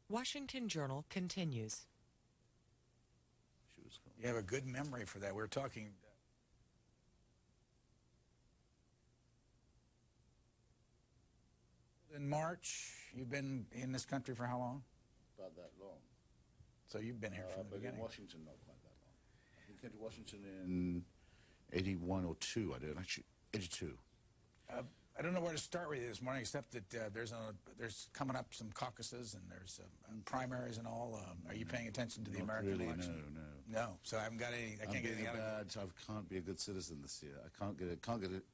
Washington Journal continues. You have a good memory for that. We're talking... In March, you've been in this country for how long? About that long. So you've been here from the but beginning? In Washington, not quite that long. I came to Washington in 81 or 2, I did. Actually, 82. I don't know where to start with you this morning, except that there's coming up some caucuses and there's primaries and all. Are you paying attention to the American election? No. So I haven't got any. I can't get any. I can't be a good citizen this year. I can't get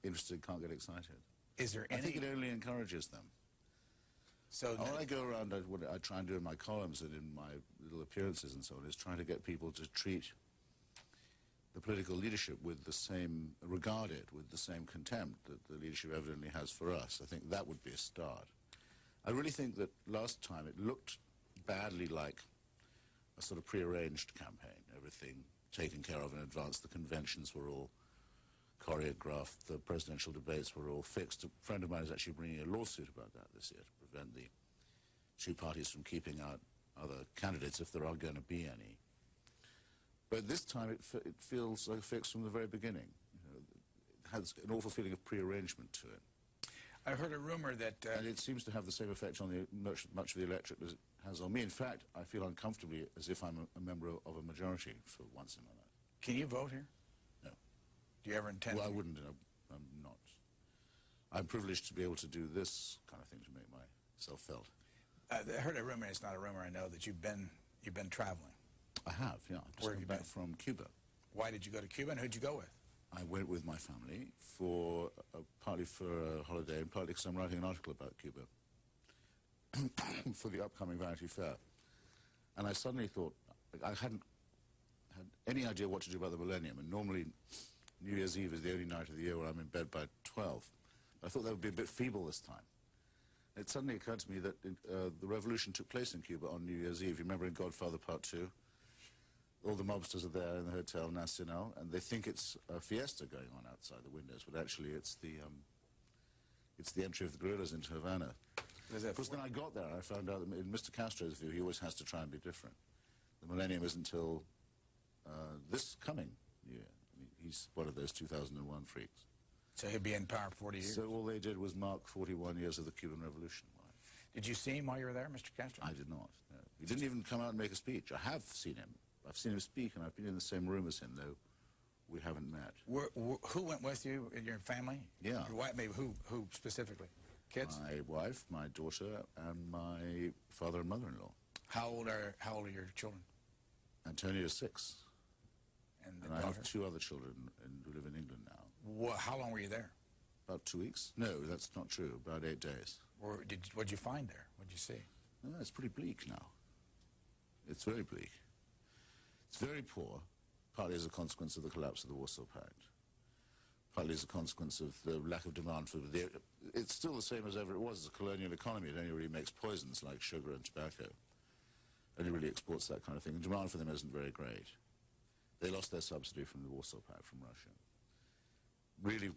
interested. Can't get excited. Is there any? I think it only encourages them. So when I go around, what I try and do in my columns and in my little appearances and so on is trying to get people to treat the political leadership with the same, regard it with the same contempt that the leadership evidently has for us. I think that would be a start. I really think that last time it looked badly like a sort of prearranged campaign, everything taken care of in advance. The conventions were all choreographed, the presidential debates were all fixed. A friend of mine is actually bringing a lawsuit about that this year to prevent the two parties from keeping out other candidates if there are going to be any. But this time it feels like a fix from the very beginning. It has an awful feeling of prearrangement to it. I heard a rumor that... and it seems to have the same effect on the much of the electorate as it has on me. In fact, I feel uncomfortably as if I'm a member of a majority for once in my life. Can you vote here? No. Do you ever intend Well, to? I wouldn't. I'm not. I'm privileged to be able to do this kind of thing to make myself felt. I heard a rumor, it's not a rumor, I know, that you've been traveling. I have, yeah. Where have you back been? From Cuba. Why did you go to Cuba, and who'd you go with? I went with my family for partly for a holiday and partly because I'm writing an article about Cuba for the upcoming Vanity Fair. And I suddenly thought, I hadn't had any idea what to do about the millennium, and normally New Year's Eve is the only night of the year where I'm in bed by 12. I thought that would be a bit feeble this time. It suddenly occurred to me that the revolution took place in Cuba on New Year's Eve. You remember in Godfather Part 2? All the mobsters are there in the Hotel Nacional, and they think it's a fiesta going on outside the windows, but actually it's the entry of the guerrillas into Havana. Because then I got there and I found out that in Mr. Castro's view, he always has to try and be different. The millennium isn't until this coming year. I mean, he's one of those 2001 freaks. So he'll be in power 40 years? So all they did was mark 41 years of the Cuban Revolution. Did you see him while you were there, Mr. Castro? I did not. No. He didn't even come out and make a speech. I have seen him. I've seen him speak, and I've been in the same room as him, though we haven't met. Who went with you? Your family? Yeah. Your wife, maybe who specifically? Kids? My wife, my daughter, and my father and mother-in-law. How old are your children? Antonio is 6. And I have 2 other children who live in England now. How long were you there? About 2 weeks? No, that's not true. About 8 days. What'd you find there? What'd you see? No, it's pretty bleak now. It's very bleak. It's very poor, partly as a consequence of the collapse of the Warsaw Pact, partly as a consequence of the lack of demand for the... It's still the same as ever it was as a colonial economy. It only really makes poisons like sugar and tobacco. It only really exports that kind of thing. The demand for them isn't very great. They lost their subsidy from the Warsaw Pact from Russia. Really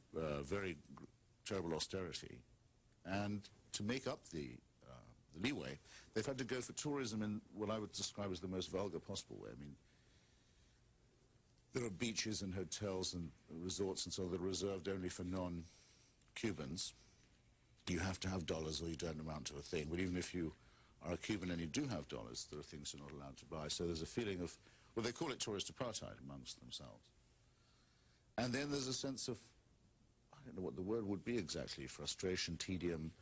very terrible austerity. And to make up the leeway, they've had to go for tourism in what I would describe as the most vulgar possible way. I mean, there are beaches and hotels and resorts and so on that are reserved only for non-Cubans. You have to have dollars or you don't amount to a thing. But even if you are a Cuban and you do have dollars, there are things you're not allowed to buy. So there's a feeling of, well, they call it tourist apartheid amongst themselves. And then there's a sense of, I don't know what the word would be exactly, frustration, tedium,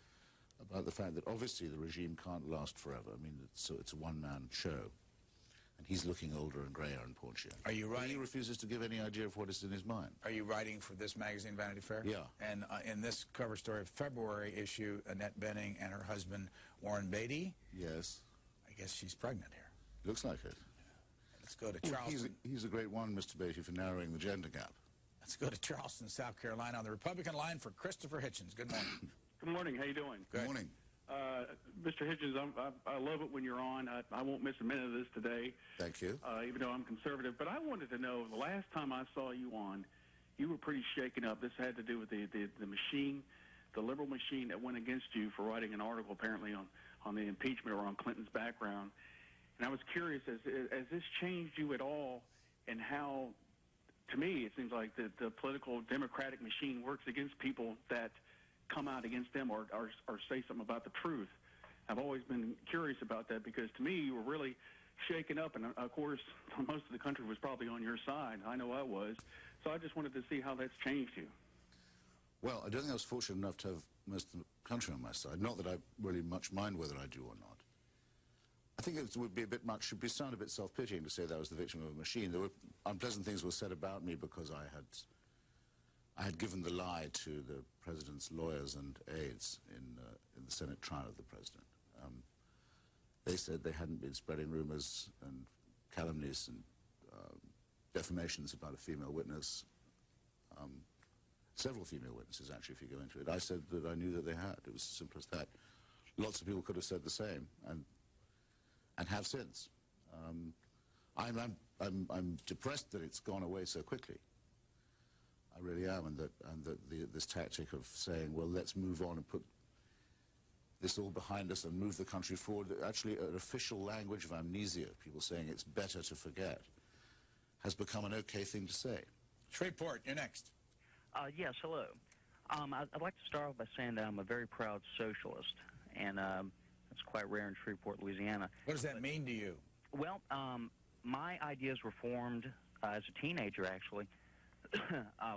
about the fact that obviously the regime can't last forever. I mean, it's a one-man show. And he's looking older and grayer and paunchier. Are you writing? He refuses to give any idea of what is in his mind. Are you writing for this magazine, Vanity Fair? Yeah. And in this cover story of February issue, Annette Bening and her husband, Warren Beatty. Yes. I guess she's pregnant here. Looks like it. Let's go to Charleston. He's a great one, Mr. Beatty, for narrowing the gender gap. Let's go to Charleston, South Carolina, on the Republican line for Christopher Hitchens. Good morning. Good morning. How you doing? Good morning. Mr. Hitchens, I love it when you're on. I won't miss a minute of this today. Thank you. Even though I'm conservative. But I wanted to know, the last time I saw you on, you were pretty shaken up. This had to do with the machine, the liberal machine that went against you for writing an article apparently on on the impeachment or on Clinton's background. And I was curious, has this changed you at all in how, to me, it seems like the political democratic machine works against people that come out against them or say something about the truth? I've always been curious about that because, to me, you were really shaken up, and, of course, most of the country was probably on your side. I know I was. So I just wanted to see how that's changed you. Well, I don't think I was fortunate enough to have most of the country on my side. Not that I really much mind whether I do or not. I think it would be a bit much, should sound a bit self-pitying to say that I was the victim of a machine. There were unpleasant things were said about me because I had given the lie to the president's lawyers and aides in the Senate trial of the president. They said they hadn't been spreading rumors and calumnies and defamations about a female witness. Several female witnesses, actually, if you go into it. I said that I knew that they had. It was as simple as that. Lots of people could have said the same, and have since. I'm depressed that it's gone away so quickly. I really am, and that this tactic of saying, well, let's move on and put this all behind us and move the country forward, actually an official language of amnesia, people saying it's better to forget, has become an okay thing to say. Shreveport, you're next. Yes, hello. I'd like to start off by saying that I'm a very proud socialist, and that's quite rare in Shreveport, Louisiana. What does that mean to you? Well, my ideas were formed as a teenager, actually,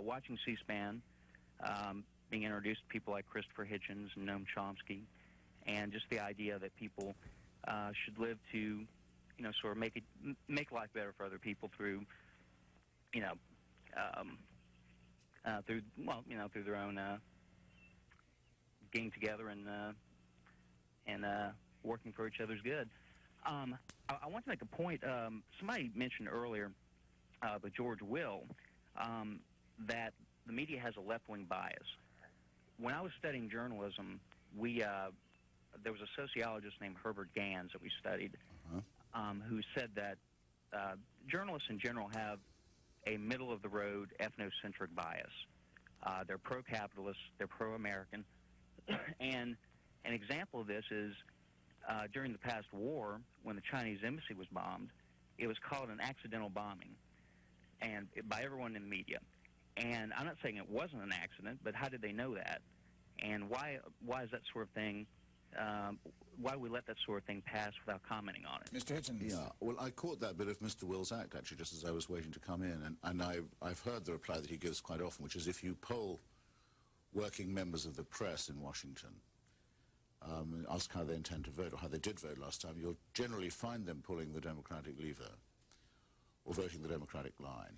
watching C-SPAN, being introduced to people like Christopher Hitchens and Noam Chomsky, and just the idea that people should live to, you know, sort of make life better for other people through, you know, through their own getting together and working for each other's good. I want to make a point. Somebody mentioned earlier, but George Will, that the media has a left-wing bias. When I was studying journalism, there was a sociologist named Herbert Gans that we studied, who said that journalists in general have a middle-of-the-road ethnocentric bias. They're pro-capitalist, they're pro-American, and an example of this is during the past war, when the Chinese embassy was bombed, it was called an accidental bombing, and by everyone in the media. And I'm not saying it wasn't an accident, but how did they know that? And why is that sort of thing? Why do we let that sort of thing pass without commenting on it? Mr. Hitchens. Yeah, well, I caught that bit of Mr. Will's act, actually, just as I was waiting to come in, and I've heard the reply that he gives quite often, which is if you poll working members of the press in Washington, and ask how they intend to vote, or how they did vote last time, you'll generally find them pulling the Democratic lever, or voting the Democratic line.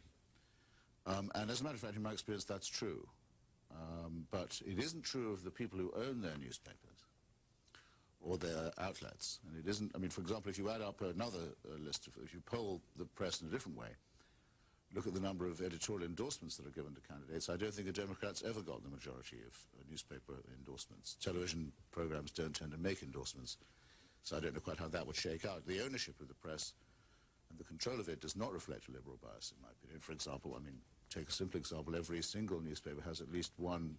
And as a matter of fact, in my experience, that's true. But it isn't true of the people who own their newspapers or their outlets. And it isn't, I mean, for example, if you add up another list, if you poll the press in a different way, look at the number of editorial endorsements that are given to candidates, I don't think the Democrats ever got the majority of newspaper endorsements. Television programs don't tend to make endorsements, so I don't know quite how that would shake out. The ownership of the press and the control of it does not reflect a liberal bias, in my opinion. For example, I mean, take a simple example, every single newspaper has at least one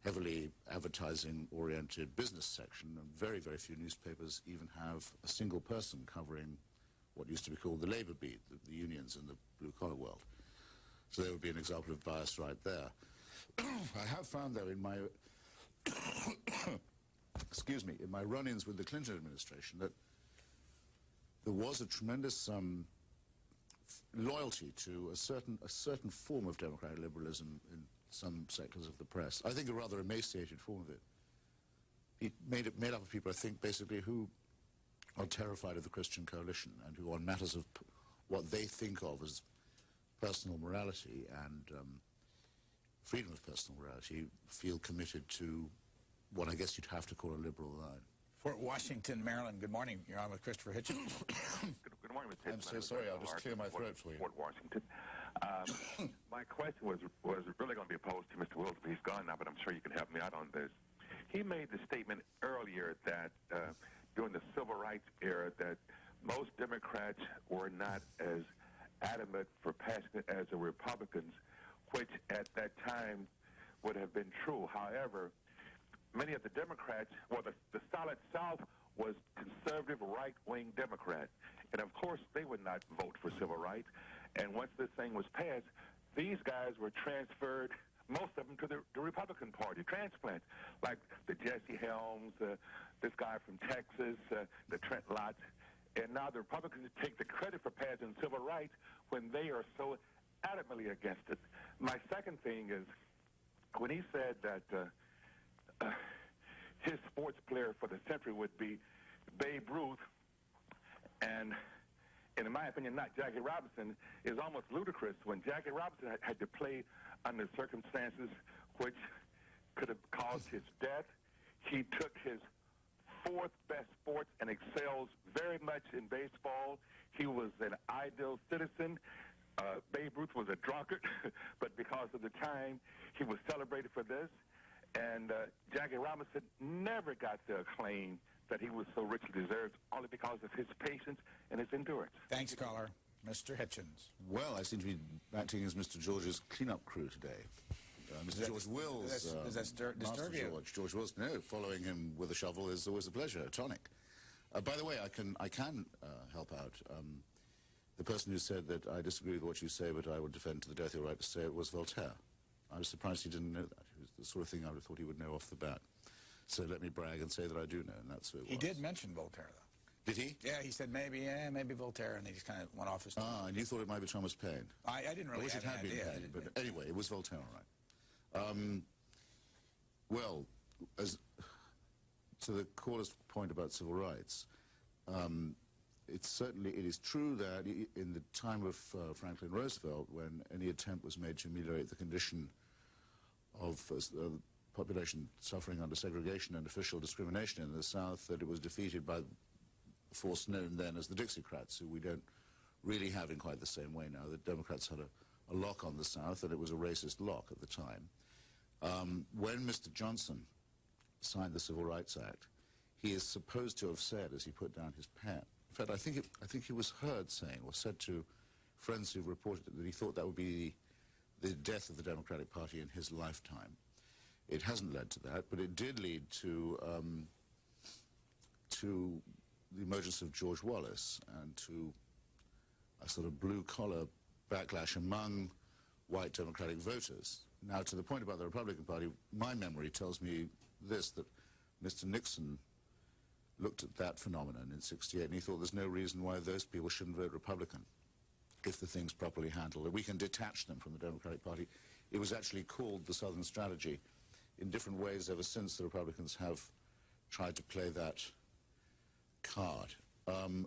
heavily advertising-oriented business section, and very, very few newspapers even have a single person covering what used to be called the labor beat, the unions in the blue-collar world. So there would be an example of bias right there. I have found, though, in my excuse me, in my run-ins with the Clinton administration, that there was a tremendous loyalty to a certain form of democratic liberalism in some sectors of the press. I think a rather emaciated form of it. It made up of people, I think, basically who are terrified of the Christian coalition and who, on matters of what they think of as personal morality and freedom of personal morality, feel committed to what I guess you'd have to call a liberal line. Fort Washington, Maryland. Good morning. You're on with Christopher Hitchens. Good morning, Mr. I'm so sorry. I'll just clear my throat for you. Fort Washington. My question was really going to be posed to Mr. Wilson. He's gone now, but I'm sure you can help me out on this. He made the statement earlier that during the civil rights era that most Democrats were not as adamant for passing it as the Republicans, which at that time would have been true. However, many of the Democrats, well, the Solid South was conservative right-wing Democrat. And, of course, they would not vote for civil rights. And once this thing was passed, these guys were transferred, most of them, to the Republican Party, transplants, like the Jesse Helms, this guy from Texas, the Trent Lott. And now the Republicans take the credit for passing civil rights when they are so adamantly against it. My second thing is, when he said that his sports player for the century would be Babe Ruth, and in my opinion, not Jackie Robinson, is almost ludicrous. When Jackie Robinson had to play under circumstances which could have caused his death, he took his fourth best sport and excels very much in baseball. He was an ideal citizen. Babe Ruth was a drunkard, but because of the time, he was celebrated for this. And Jackie Robinson never got the acclaim that he was so richly deserved, only because of his patience and his endurance. Thanks, caller. Mr. Hitchens. Well, I seem to be acting as Mr. George's cleanup crew today. Mr. George Wills. Does that disturb you? George Wills. No, following him with a shovel is always a pleasure. Tonic. By the way, I can help out. The person who said that I disagree with what you say, but I would defend to the death your right to say it, was Voltaire. I was surprised he didn't know that. It was the sort of thing I would have thought he would know off the bat. So let me brag and say that I do know, and that's who it was. He did mention Voltaire, though. Did he? Yeah, he said maybe Voltaire, and he just kind of went off his tongue. Ah, and you thought it might be Thomas Paine. I didn't really have an idea. Paine, but anyway, it was Voltaire, all right. Well, as to the caller's point about civil rights, it is true that in the time of Franklin Roosevelt, when any attempt was made to ameliorate the condition of the population suffering under segregation and official discrimination in the South, that it was defeated by the force known then as the Dixiecrats, who we don't really have in quite the same way now. The Democrats had a lock on the South, and it was a racist lock at the time. When Mr. Johnson signed the Civil Rights Act, he is supposed to have said, as he put down his pen, in fact, I think he was heard saying, or said to friends who reported it, that he thought that would be the death of the Democratic Party in his lifetime. It hasn't led to that, but it did lead to the emergence of George Wallace and to a sort of blue-collar backlash among white Democratic voters. Now, to the point about the Republican Party, my memory tells me this, that Mr. Nixon looked at that phenomenon in '68 and he thought there's no reason why those people shouldn't vote Republican if the thing's properly handled. We can detach them from the Democratic Party. It was actually called the Southern Strategy. In different ways ever since, the Republicans have tried to play that card.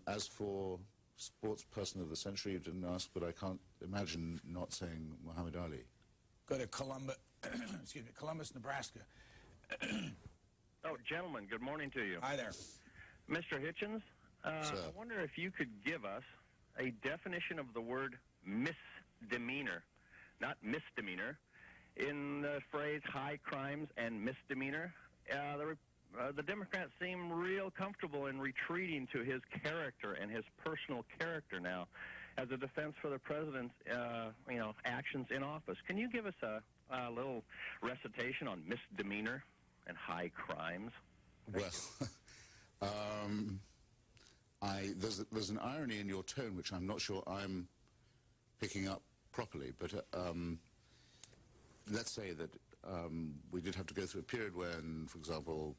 As for sports person of the century, you didn't ask, but I can't imagine not saying Muhammad Ali. Go to Columbus, Columbus, Nebraska. Oh, gentlemen, good morning to you. Hi there. Mr. Hitchens, I wonder if you could give us a definition of the word misdemeanor, not misdemeanor, in the phrase high crimes and misdemeanor. The Democrats seem real comfortable in retreating to his character and his personal character now as a defense for the president's, actions in office. Can you give us a little recitation on misdemeanor and high crimes? Well, there's an irony in your tone which I'm not sure I'm picking up properly, but let's say that we did have to go through a period when, for example,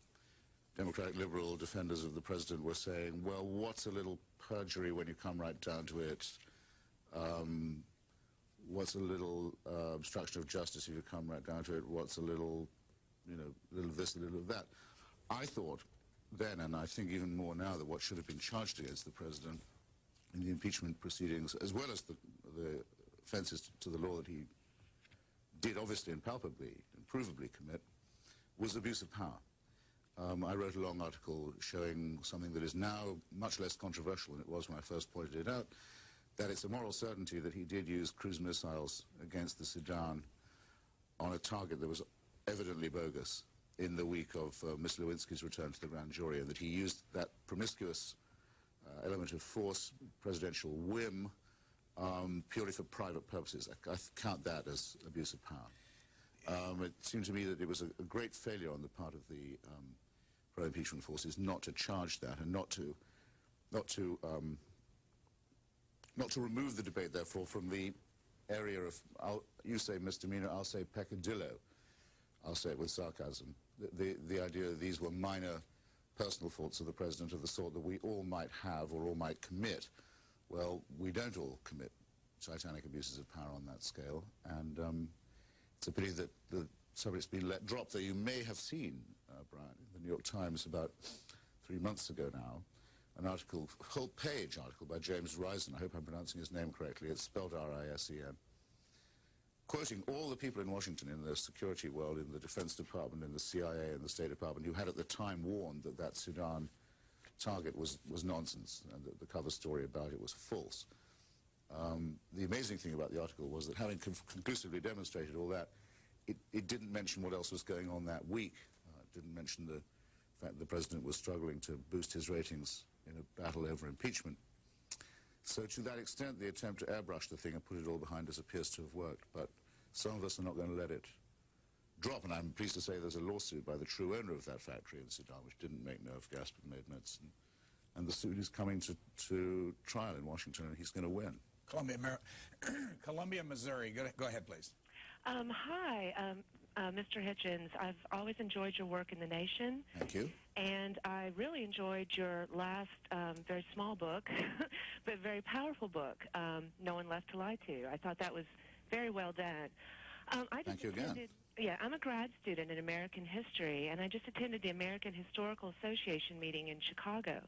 Democratic liberal defenders of the president were saying, well, what's a little perjury when you come right down to it? What's a little obstruction of justice if you come right down to it? What's a little, little of this, a little of that? I thought then, and I think even more now, that what should have been charged against the president in the impeachment proceedings, as well as the offences to the law that he did obviously and palpably and provably commit, was abuse of power. I wrote a long article showing something that is now much less controversial than it was when I first pointed it out, that it's a moral certainty that he did use cruise missiles against the Sudan on a target that was evidently bogus in the week of Ms. Lewinsky's return to the grand jury, and that he used that promiscuous element of force, presidential whim, purely for private purposes. I count that as abuse of power. It seemed to me that it was a great failure on the part of the pro-impeachment forces not to charge that and not to remove the debate, therefore, from the area of, you say misdemeanor, I'll say peccadillo. I'll say it with sarcasm. The idea that these were minor personal faults of the president of the sort that we all might have or all might commit. Well, we don't all commit titanic abuses of power on that scale, and it's a pity that the subject's been let drop, though you may have seen, Brian, in the New York Times about 3 months ago now, an article, whole-page article by James Risen. I hope I'm pronouncing his name correctly. It's spelled R-I-S-E-N. Quoting all the people in Washington, in the security world, in the Defense Department, in the CIA, and the State Department, who had at the time warned that that Sudan target was nonsense, and that the cover story about it was false. The amazing thing about the article was that, having conclusively demonstrated all that, it didn't mention what else was going on that week. It didn't mention the fact the president was struggling to boost his ratings in a battle over impeachment. So to that extent, the attempt to airbrush the thing and put it all behind us appears to have worked. But some of us are not going to let it drop. And I'm pleased to say there's a lawsuit by the true owner of that factory in Sudan, which didn't make nerve gas but made medicine. And the suit is coming to trial in Washington, and he's going to win. Columbia, Missouri. Go ahead, please. Hi, Mr. Hitchens. I've always enjoyed your work in the nation. Thank you. And I really enjoyed your last very small book, but very powerful book, No One Left to Lie To. I thought that was very well done. Thank you again. Yeah, I'm a grad student in American history, and I just attended the American Historical Association meeting in Chicago.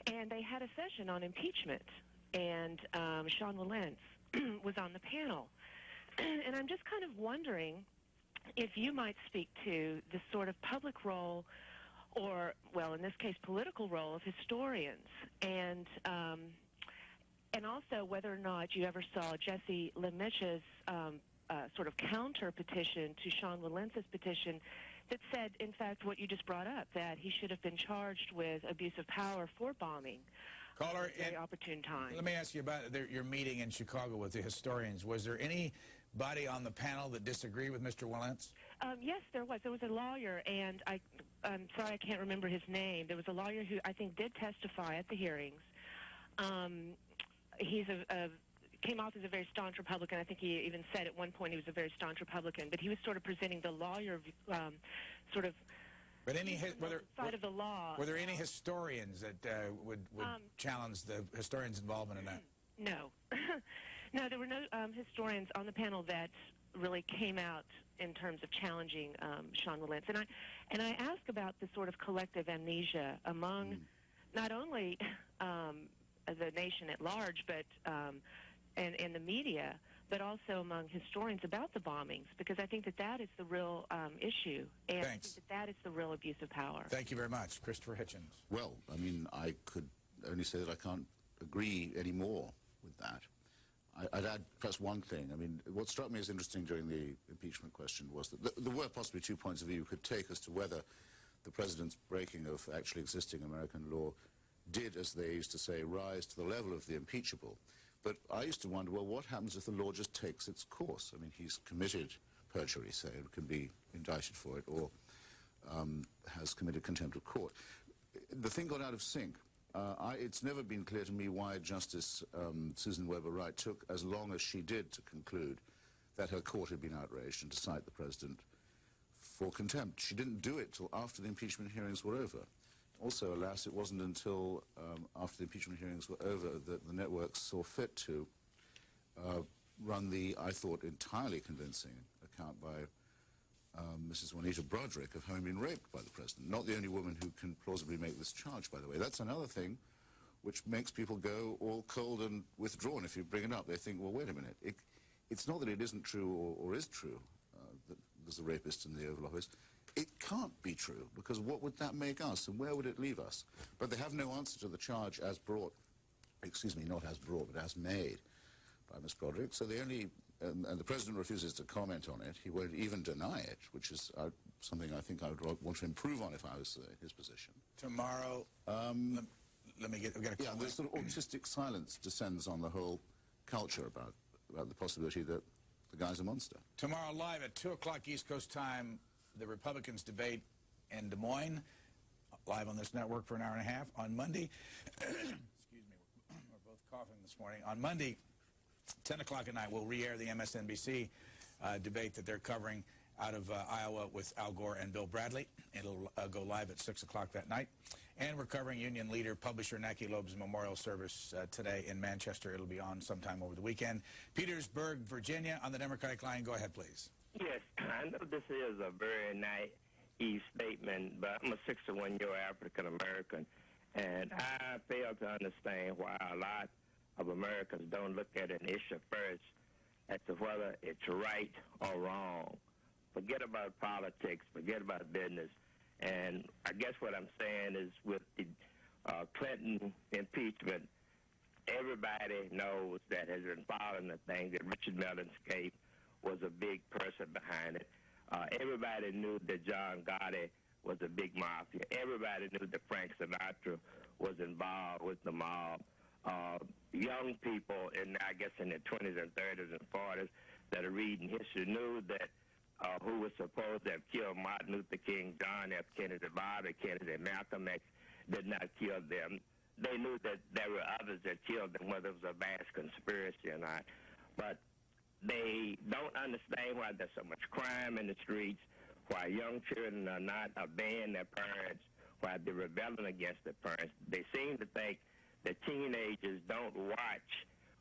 And they had a session on impeachment, and Sean Wilentz was on the panel. And I'm just kind of wondering if you might speak to the sort of public role, or, well, in this case, political role of historians, and also whether or not you ever saw Jesse LeMitch's sort of counter petition to Sean Wilentz's petition that said, in fact, what you just brought up, that he should have been charged with abuse of power for bombing. Caller, at a very opportune time. Let me ask you about your meeting in Chicago with the historians. Was there anybody on the panel that disagreed with Mr. Wilentz? Yes, there was. There was a lawyer, and I'm sorry I can't remember his name. There was a lawyer who I think did testify at the hearings. He's came off as a very staunch Republican. I think he even said at one point he was a very staunch Republican, but he was sort of presenting the lawyer sort of side of the law. Were there any historians that would challenge the historians' involvement in that? No. No, there were no historians on the panel that really came out in terms of challenging Sean Wilentz. And I ask about the sort of collective amnesia among not only the nation at large, but and the media, but also among historians about the bombings, because I think that is the real issue, and Thanks. I think that is the real abuse of power. Thank you very much. Christopher Hitchens. Well, I mean, I could only say that I can't agree any more with that. I'd add perhaps one thing. I mean, what struck me as interesting during the impeachment question was that there were possibly 2 points of view you could take as to whether the president's breaking of actually existing American law did, as they used to say, rise to the level of the impeachable. But I used to wonder, well, what happens if the law just takes its course? I mean, he's committed perjury, say, and can be indicted for it, or has committed contempt of court. The thing got out of sync. It's never been clear to me why Justice Susan Weber Wright took as long as she did to conclude that her court had been outraged and to cite the president for contempt. She didn't do it till after the impeachment hearings were over. Also, alas, it wasn't until after the impeachment hearings were over that the networks saw fit to run the, I thought, entirely convincing account by Mrs. Juanita Broderick of having been raped by the president. Not the only woman who can plausibly make this charge, by the way. That's another thing which makes people go all cold and withdrawn. If you bring it up, they think, well, wait a minute. It's not that it isn't true or is true that there's a rapist in the Oval Office. It can't be true, because what would that make us, and where would it leave us? But they have no answer to the charge as brought, excuse me, not as brought, but as made by Ms. Broderick. So they only, and the president refuses to comment on it. He won't even deny it, which is something I think I would want to improve on if I was in his position. Tomorrow, let me get a yeah, this sort of autistic silence descends on the whole culture about the possibility that the guy's a monster. Tomorrow live at 2 o'clock East Coast time, the Republicans debate in Des Moines. live on this network for an hour and a half. On Monday, excuse me, we're both coughing this morning. On Monday, 10 o'clock at night, we'll re-air the MSNBC debate that they're covering out of Iowa with Al Gore and Bill Bradley. It'll go live at 6 o'clock that night. And we're covering union leader, publisher Naki Loeb's memorial service today in Manchester. It'll be on sometime over the weekend. Petersburg, Virginia, on the Democratic line. Go ahead, please. Yes, I know this is a very naive statement, but I'm a 61-year African-American, and I fail to understand why a lot of Americans don't look at an issue first as to whether it's right or wrong. Forget about politics, forget about business. And I guess what I'm saying is with the Clinton impeachment, everybody knows that has been following the thing that Richard Mellon's case was a big person behind it. Everybody knew that John Gotti was a big mafia. Everybody knew that Frank Sinatra was involved with the mob. Young people, I guess in their 20s and 30s and 40s that are reading history knew that who was supposed to have killed Martin Luther King, John F. Kennedy, Bobby Kennedy, Malcolm X did not kill them. They knew that there were others that killed them, whether it was a vast conspiracy or not. But they don't understand why there's so much crime in the streets, why young children are not obeying their parents, why they're rebelling against their parents. They seem to think that teenagers don't watch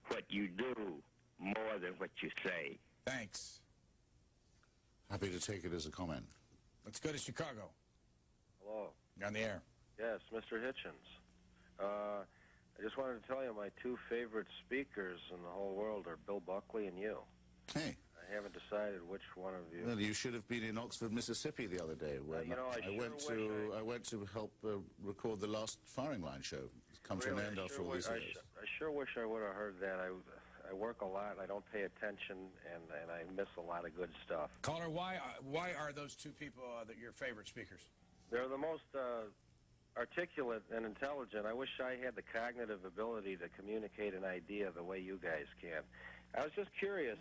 what you do more than what you say. Thanks. Happy to take it as a comment. Let's go to Chicago. Hello. You're on the air. Yes, Mr. Hitchens. I just wanted to tell you my two favorite speakers in the whole world are Bill Buckley and you. Hey. I haven't decided which one of you. Well, you should have been in Oxford, Mississippi the other day when I went to help record the last firing line show. It's come to an end after all these years. I sure wish I would have heard that. I work a lot, I don't pay attention, and I miss a lot of good stuff. Caller, why are those two people that your favorite speakers? They're the most articulate and intelligent. I wish I had the cognitive ability to communicate an idea the way you guys can. I was just curious,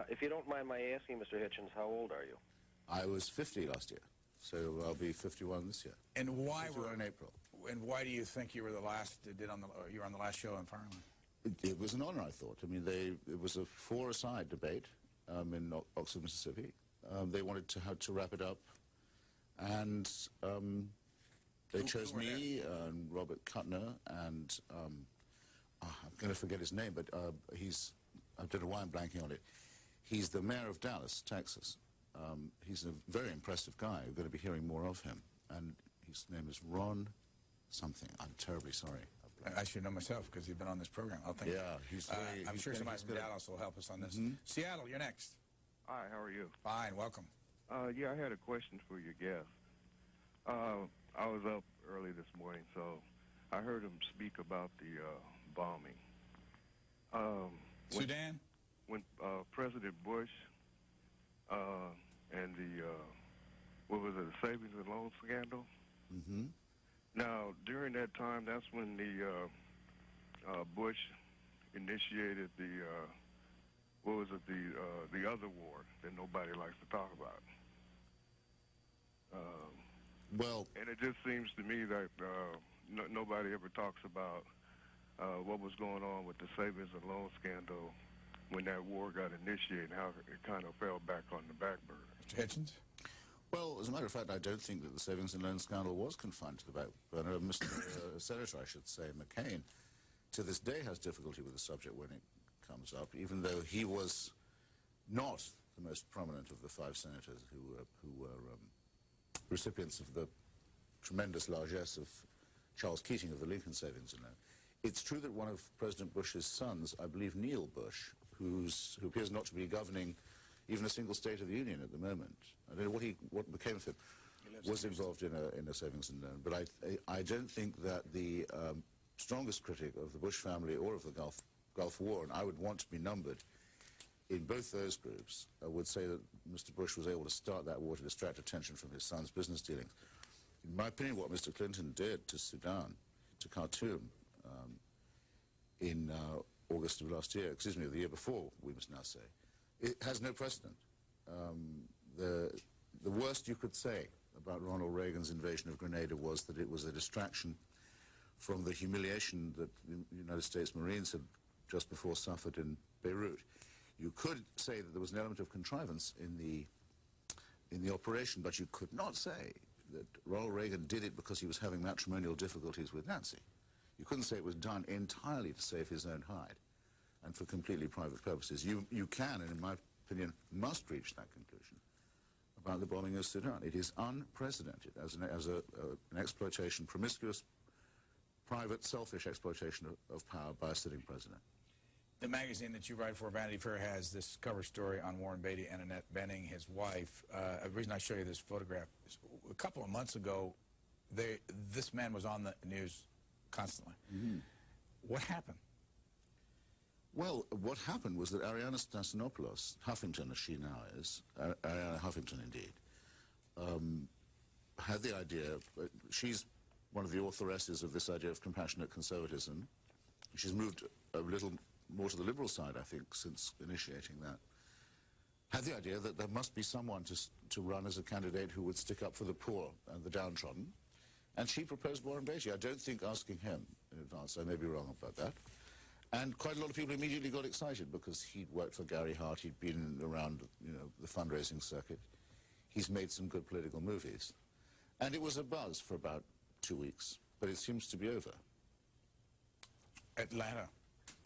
if you don't mind my asking, Mr. Hitchens, how old are you? I was 50 last year, so I'll be 51 this year. And why were in April? And why do you think you were the last? You were on the last show on Firing Line? It was an honor, I thought. I mean, it was a four-a-side debate in Oxford, Mississippi. They wanted to wrap it up, and they chose me and Robert Kuttner, and I'm going to forget his name, but I don't know why I'm blanking on it. He's the mayor of Dallas, Texas. He's a very impressive guy. We're going to be hearing more of him, and his name is Ron something. I'm terribly sorry. I should know myself because you've been on this program. I'll think. Yeah, I'm sure somebody from Dallas will help us on this. Seattle, you're next. Hi, how are you? Fine, welcome. Yeah, I had a question for your guest. I was up early this morning, so I heard him speak about the bombing. Sudan? When President Bush and the, what was it, the savings and loan scandal? Mm-hmm. Now, during that time, that's when the Bush initiated the, what was it, the other war that nobody likes to talk about. And it just seems to me that nobody ever talks about what was going on with the savings and loan scandal when that war got initiated and how it kind of fell back on the back burner. Mr. Hitchens? Well, as a matter of fact, I don't think that the savings and loan scandal was confined to the back burner. Mr. Senator, I should say, McCain, to this day has difficulty with the subject when it comes up, even though he was not the most prominent of the five senators who were recipients of the tremendous largesse of Charles Keating of the Lincoln Savings and Loan. It's true that one of President Bush's sons, I believe Neil Bush, who appears not to be governing even a single State of the Union at the moment, I don't know what became of him, was involved in a savings and loan. But I don't think that the strongest critic of the Bush family or of the Gulf War, and I would want to be numbered in both those groups, would say that Mr. Bush was able to start that war to distract attention from his son's business dealings. In my opinion, what Mr. Clinton did to Sudan, to Khartoum, in August of last year, excuse me, the year before, we must now say, it has no precedent. The worst you could say about Ronald Reagan's invasion of Grenada was that it was a distraction from the humiliation that the United States Marines had just before suffered in Beirut. You could say that there was an element of contrivance in the operation, but you could not say that Ronald Reagan did it because he was having matrimonial difficulties with Nancy. You couldn't say it was done entirely to save his own hide and for completely private purposes. You can, and in my opinion, must reach that conclusion about the bombing of Sudan. It is unprecedented as an exploitation, promiscuous, private, selfish exploitation of power by a sitting president. The magazine that you write for, Vanity Fair, has this cover story on Warren Beatty and Annette Bening, his wife. The reason I show you this photograph is a couple of months ago, this man was on the news constantly. Mm-hmm. What happened? Well, what happened was that Ariana Stassinopoulos, Huffington as she now is, Ariana Huffington indeed, had the idea, she's one of the authoresses of this idea of compassionate conservatism. She's moved a little more to the liberal side, I think, since initiating that. Had the idea that there must be someone to run as a candidate who would stick up for the poor and the downtrodden. And she proposed Warren Beatty. I don't think asking him in advance. I may be wrong about that. And quite a lot of people immediately got excited because he'd worked for Gary Hart. He'd been around, you know, the fundraising circuit. He's made some good political movies. And it was a buzz for about 2 weeks, but it seems to be over. Atlanta,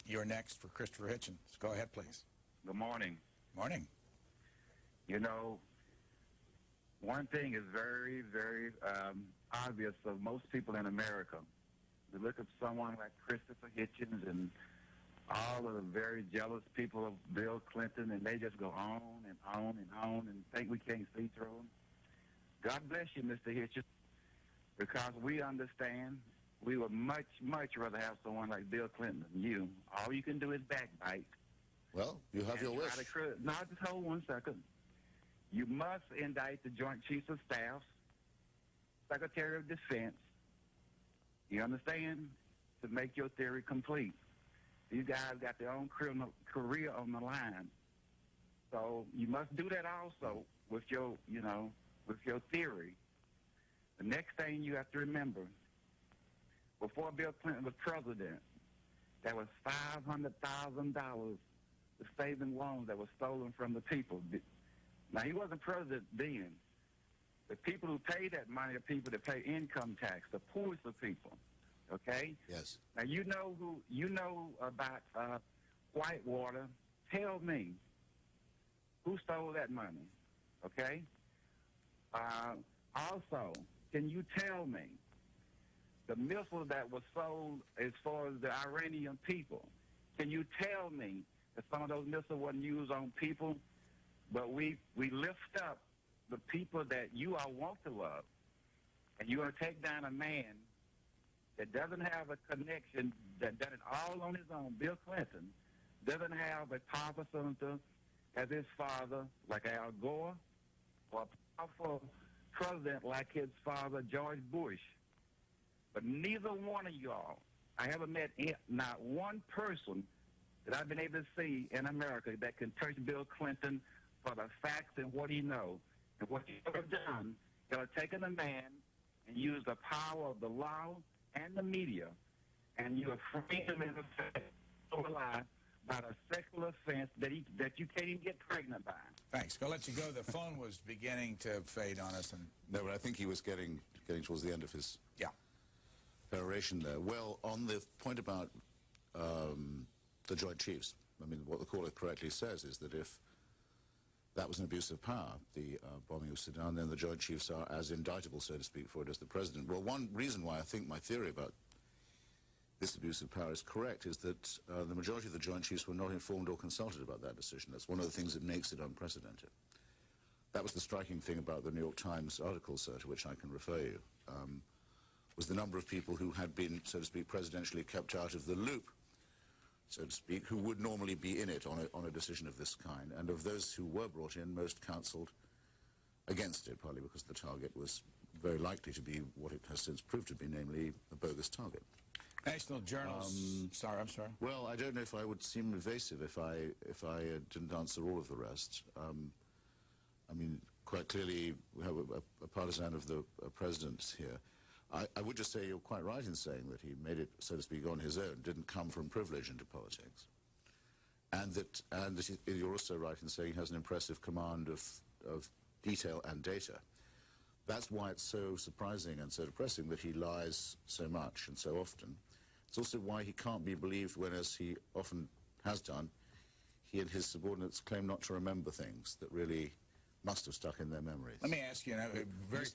you're next for Christopher Hitchens. Go ahead, please. Good morning. Morning. You know, one thing is very, very obvious of most people in America. You look at someone like Christopher Hitchens and all of the very jealous people of Bill Clinton, and they just go on and on and on and think we can't see through them. God bless you, Mr. Hitchens, because we understand. We would much, much rather have someone like Bill Clinton than you. All you can do is backbite. Well, you have your wish. Now, just hold 1 second. You must indict the Joint Chiefs of Staff, Secretary of Defense. You understand? To make your theory complete. These guys got their own criminal career on the line. So you must do that also with your, you know, with your theory. The next thing you have to remember, before Bill Clinton was president, there was $500,000 of saving loans that were stolen from the people. Now, he wasn't president then. The people who pay that money are people that pay income tax, the poorest of people, okay? Yes. Now, you know about Whitewater. Tell me, who stole that money, okay? Also, can you tell me the missiles that were sold as far as the Iranian people? Can you tell me that some of those missiles weren't used on people, but we lift up the people that you all want to love, and you're going to take down a man that doesn't have a connection, that done it all on his own. Bill Clinton doesn't have a powerful senator as his father, like Al Gore, or a powerful president like his father, George Bush. But neither one of y'all, I haven't met not one person that I've been able to see in America that can touch Bill Clinton for the facts and what he knows. And what you've ever done, you've taken a man and used the power of the law and the media, and you have framed him in a lie about a sexual offense that you can't even get pregnant by. Thanks. I'll let you go. The phone was beginning to fade on us. No, but I think he was getting towards the end of his peroration there. Well, on the point about the Joint Chiefs, I mean, what the caller correctly says is that if that was an abuse of power, the bombing of Sudan, then the Joint Chiefs are as indictable, so to speak, for it as the president. Well, one reason why I think my theory about this abuse of power is correct is that the majority of the Joint Chiefs were not informed or consulted about that decision. That's one of the things that makes it unprecedented. That was the striking thing about the New York Times article, sir, to which I can refer you, was the number of people who had been, so to speak, presidentially kept out of the loop, so to speak, who would normally be in it on a decision of this kind. And of those who were brought in, most counseled against it, partly because the target was very likely to be what it has since proved to be, namely a bogus target. National journals. I'm sorry. Well, I don't know if I would seem evasive if I didn't answer all of the rest. I mean, quite clearly we have a partisan of the president here. I would just say you're quite right in saying that he made it, so to speak, on his own, didn't come from privilege into politics. And that you're also right in saying he has an impressive command of detail and data. That's why it's so surprising and so depressing that he lies so much and so often. It's also why he can't be believed when, as he often has done, he and his subordinates claim not to remember things that really must have stuck in their memories. Let me ask you,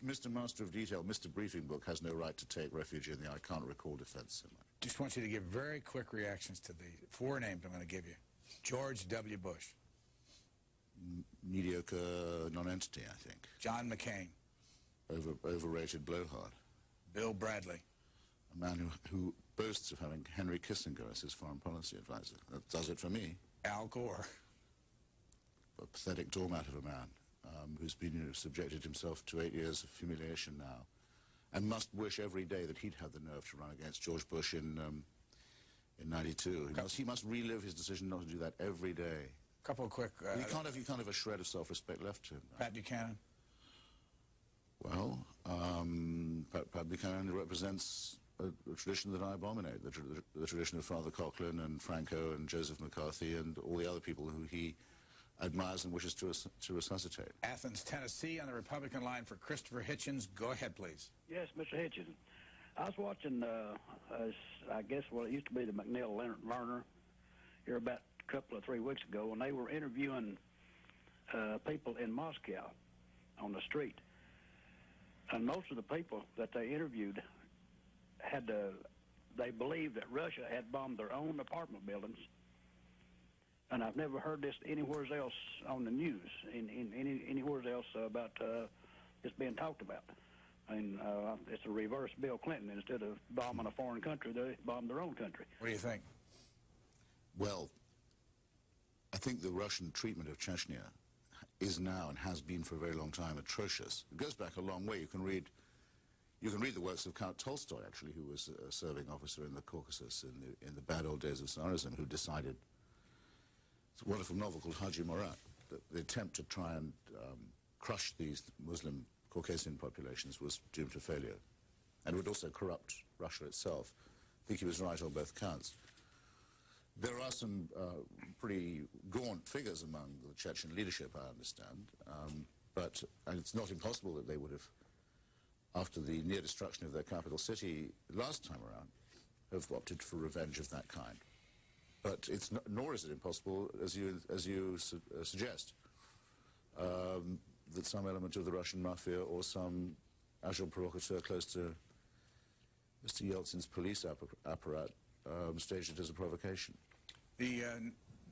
Mr. Master of Detail, Mr. Briefing Book has no right to take refuge in the I can't recall defense so much. Just want you to give very quick reactions to the four names I'm going to give you. George W. Bush. Mediocre non-entity, I think. John McCain. Overrated blowhard. Bill Bradley. A man who boasts of having Henry Kissinger as his foreign policy advisor. That does it for me. Al Gore. A pathetic doormat of a man who's been subjected himself to 8 years of humiliation now, and must wish every day that he'd had the nerve to run against George Bush in '92. He must relive his decision not to do that every day. Couple of quick... you can't have a shred of self-respect left to him. Pat Buchanan? Well, Pat Buchanan represents a tradition that I abominate, the tradition of Father Coughlin and Franco and Joseph McCarthy and all the other people who he admires and wishes to resuscitate. Athens, Tennessee, on the Republican line for Christopher Hitchens. Go ahead, please. Yes, Mr. Hitchens. I was watching, I guess, well, it used to be the McNeil Learner here about a couple of 3 weeks ago, and they were interviewing people in Moscow on the street. And most of the people that they interviewed they believed that Russia had bombed their own apartment buildings. And I've never heard this anywhere else on the news, anywhere else about this being talked about. I mean, it's a reverse Bill Clinton. Instead of bombing a foreign country, they bombed their own country. What do you think? Well, I think the Russian treatment of Chechnya is now and has been for a very long time atrocious. It goes back a long way. You can read the works of Count Tolstoy, actually, who was a serving officer in the Caucasus in the bad old days of Tsarism, who decided. It's a wonderful novel called Haji Murat. The attempt to try and crush these Muslim Caucasian populations was doomed to failure, and would also corrupt Russia itself. I think he was right on both counts. There are some pretty gaunt figures among the Chechen leadership, I understand, and it's not impossible that they would have, after the near destruction of their capital city last time around, have opted for revenge of that kind. But it's not, nor is it impossible, as you suggest, that some element of the Russian mafia or some agent provocateur close to Mr. Yeltsin's police apparat staged it as a provocation. The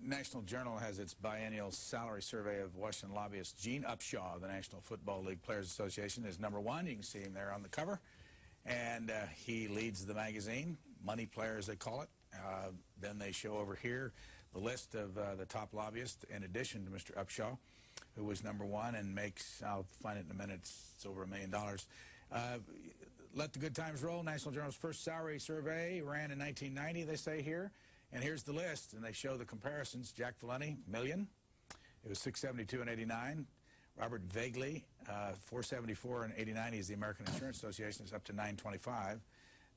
National Journal has its biennial salary survey of Washington lobbyist Gene Upshaw of the National Football League Players Association is #1. You can see him there on the cover. And he leads the magazine, Money Players they call it. Then they show over here the list of the top lobbyists, in addition to Mr. Upshaw, who was #1 and makes, I'll find it in a minute, it's over $1 million. Let the good times roll. National Journal's first salary survey ran in 1990, they say here. And here's the list, and they show the comparisons. Jack Valenti, $1 million. It was $672 in '89. Robert Vagley, $474 in '89. He's the American Insurance Association. Is up to $925.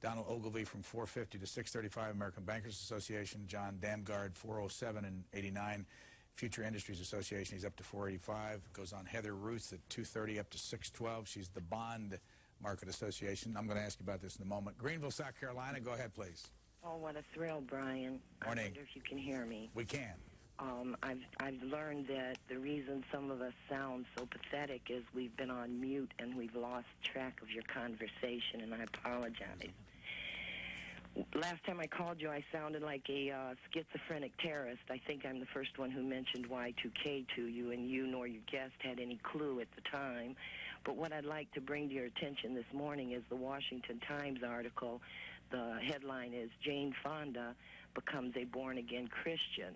Donald Ogilvie from $450 to $635, American Bankers Association. John Damgard, $407 in '89. Future Industries Association, he's up to $485. Goes on Heather Ruth at $230 up to $612. She's the Bond Market Association. I'm going to ask you about this in a moment. Greenville, South Carolina, go ahead, please. Oh, what a thrill, Brian. Morning. I wonder if you can hear me. We can. I've learned that the reason some of us sound so pathetic is we've been on mute and we've lost track of your conversation, and I apologize. Last time I called you, I sounded like a schizophrenic terrorist. I think I'm the first one who mentioned Y2K to you, and you nor your guest had any clue at the time. But what I'd like to bring to your attention this morning is the Washington Times article. The headline is, Jane Fonda becomes a born-again Christian.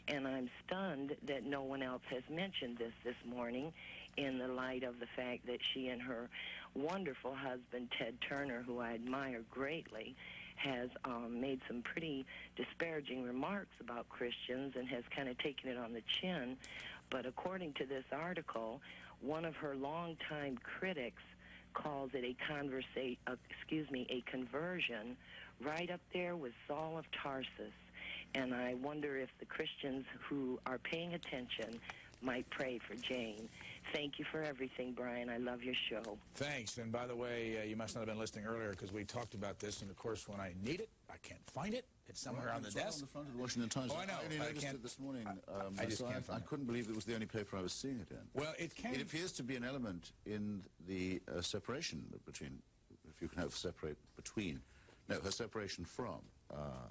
And I'm stunned that no one else has mentioned this morning in the light of the fact that she and her wonderful husband, Ted Turner, who I admire greatly, has made some pretty disparaging remarks about Christians and has kind of taken it on the chin. But according to this article, one of her longtime critics calls it a conversion, right up there with Saul of Tarsus. And I wonder if the Christians who are paying attention might pray for Jane. Thank you for everything, Brian. I love your show. Thanks. And by the way, you must not have been listening earlier because we talked about this. And, of course, when I need it, I can't find it. It's somewhere on the desk. On the front of the Washington Times. Oh, I know. I only noticed it this morning. I just can't find I couldn't believe it was the only paper I was seeing it in. Well, it appears to be an element in the separation between, if you can have separate between, no, her separation from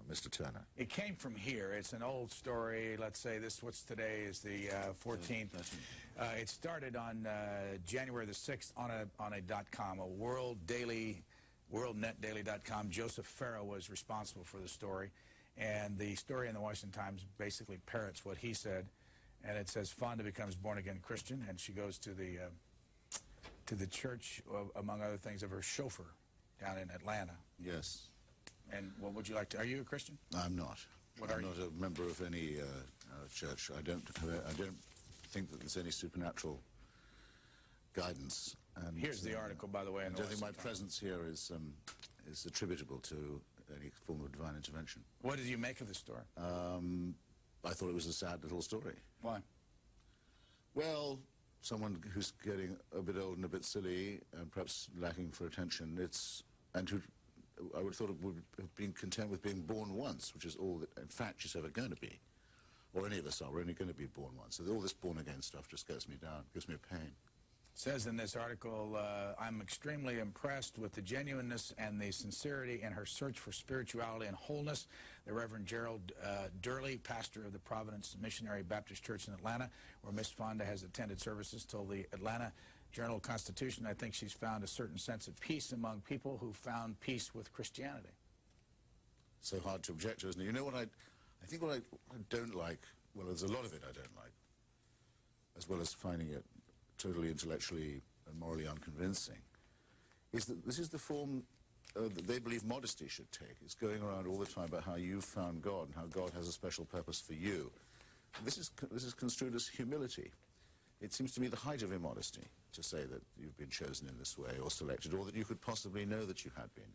Mr. Turner. It came from here. It's an old story. Let's say what's today is the 14th. It started on January the 6th on a .com, a worldnetdaily.com. Joseph Farrow was responsible for the story. And the story in the Washington Times basically parrots what he said. And it says Fonda becomes born-again Christian, and she goes to the church, among other things, of her chauffeur down in Atlanta. Yes. And what would you like to... Are you a Christian? I'm not. What are you? I'm not a member of any church. I don't think that there's any supernatural guidance. And here's the article, by the way. I don't think my presence here is attributable to any form of divine intervention. What did you make of the story? I thought it was a sad little story. Why? Well, someone who's getting a bit old and a bit silly and perhaps lacking for attention, and who I would have thought would have been content with being born once, which is all that, in fact, she's ever going to be. Or any of us are. We're only going to be born once. So all this born-again stuff just gets me down, gives me a pain. Says in this article, I'm extremely impressed with the genuineness and the sincerity in her search for spirituality and wholeness. The Reverend Gerald Durley, pastor of the Providence Missionary Baptist Church in Atlanta, where Miss Fonda has attended services, told the Atlanta Journal-Constitution, I think she's found a certain sense of peace among people who found peace with Christianity. So hard to object to, isn't it? You know what I think what I don't like, well, there's a lot of it I don't like, as well as finding it totally intellectually and morally unconvincing, is that this is the form that they believe modesty should take. It's going around all the time about how you've found God and how God has a special purpose for you. And this is construed as humility. It seems to me the height of immodesty to say that you've been chosen in this way or selected, or that you could possibly know that you had been.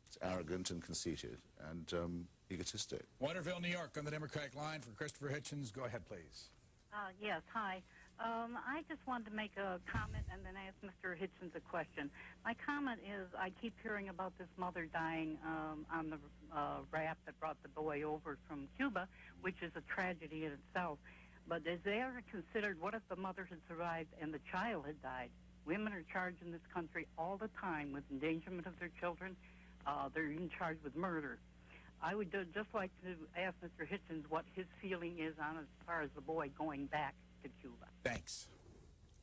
It's arrogant and conceited and egotistic. Waterville, New York, on the Democratic line for Christopher Hitchens. Go ahead, please. Yes, hi. I just wanted to make a comment and then ask Mr. Hitchens a question. My comment is I keep hearing about this mother dying on the raft that brought the boy over from Cuba, which is a tragedy in itself. But is they ever considered what if the mother had survived and the child had died? Women are charged in this country all the time with endangerment of their children. They're even charged with murder. I would just like to ask Mr. Hitchens what his feeling is on as far as the boy going back to Cuba. Thanks.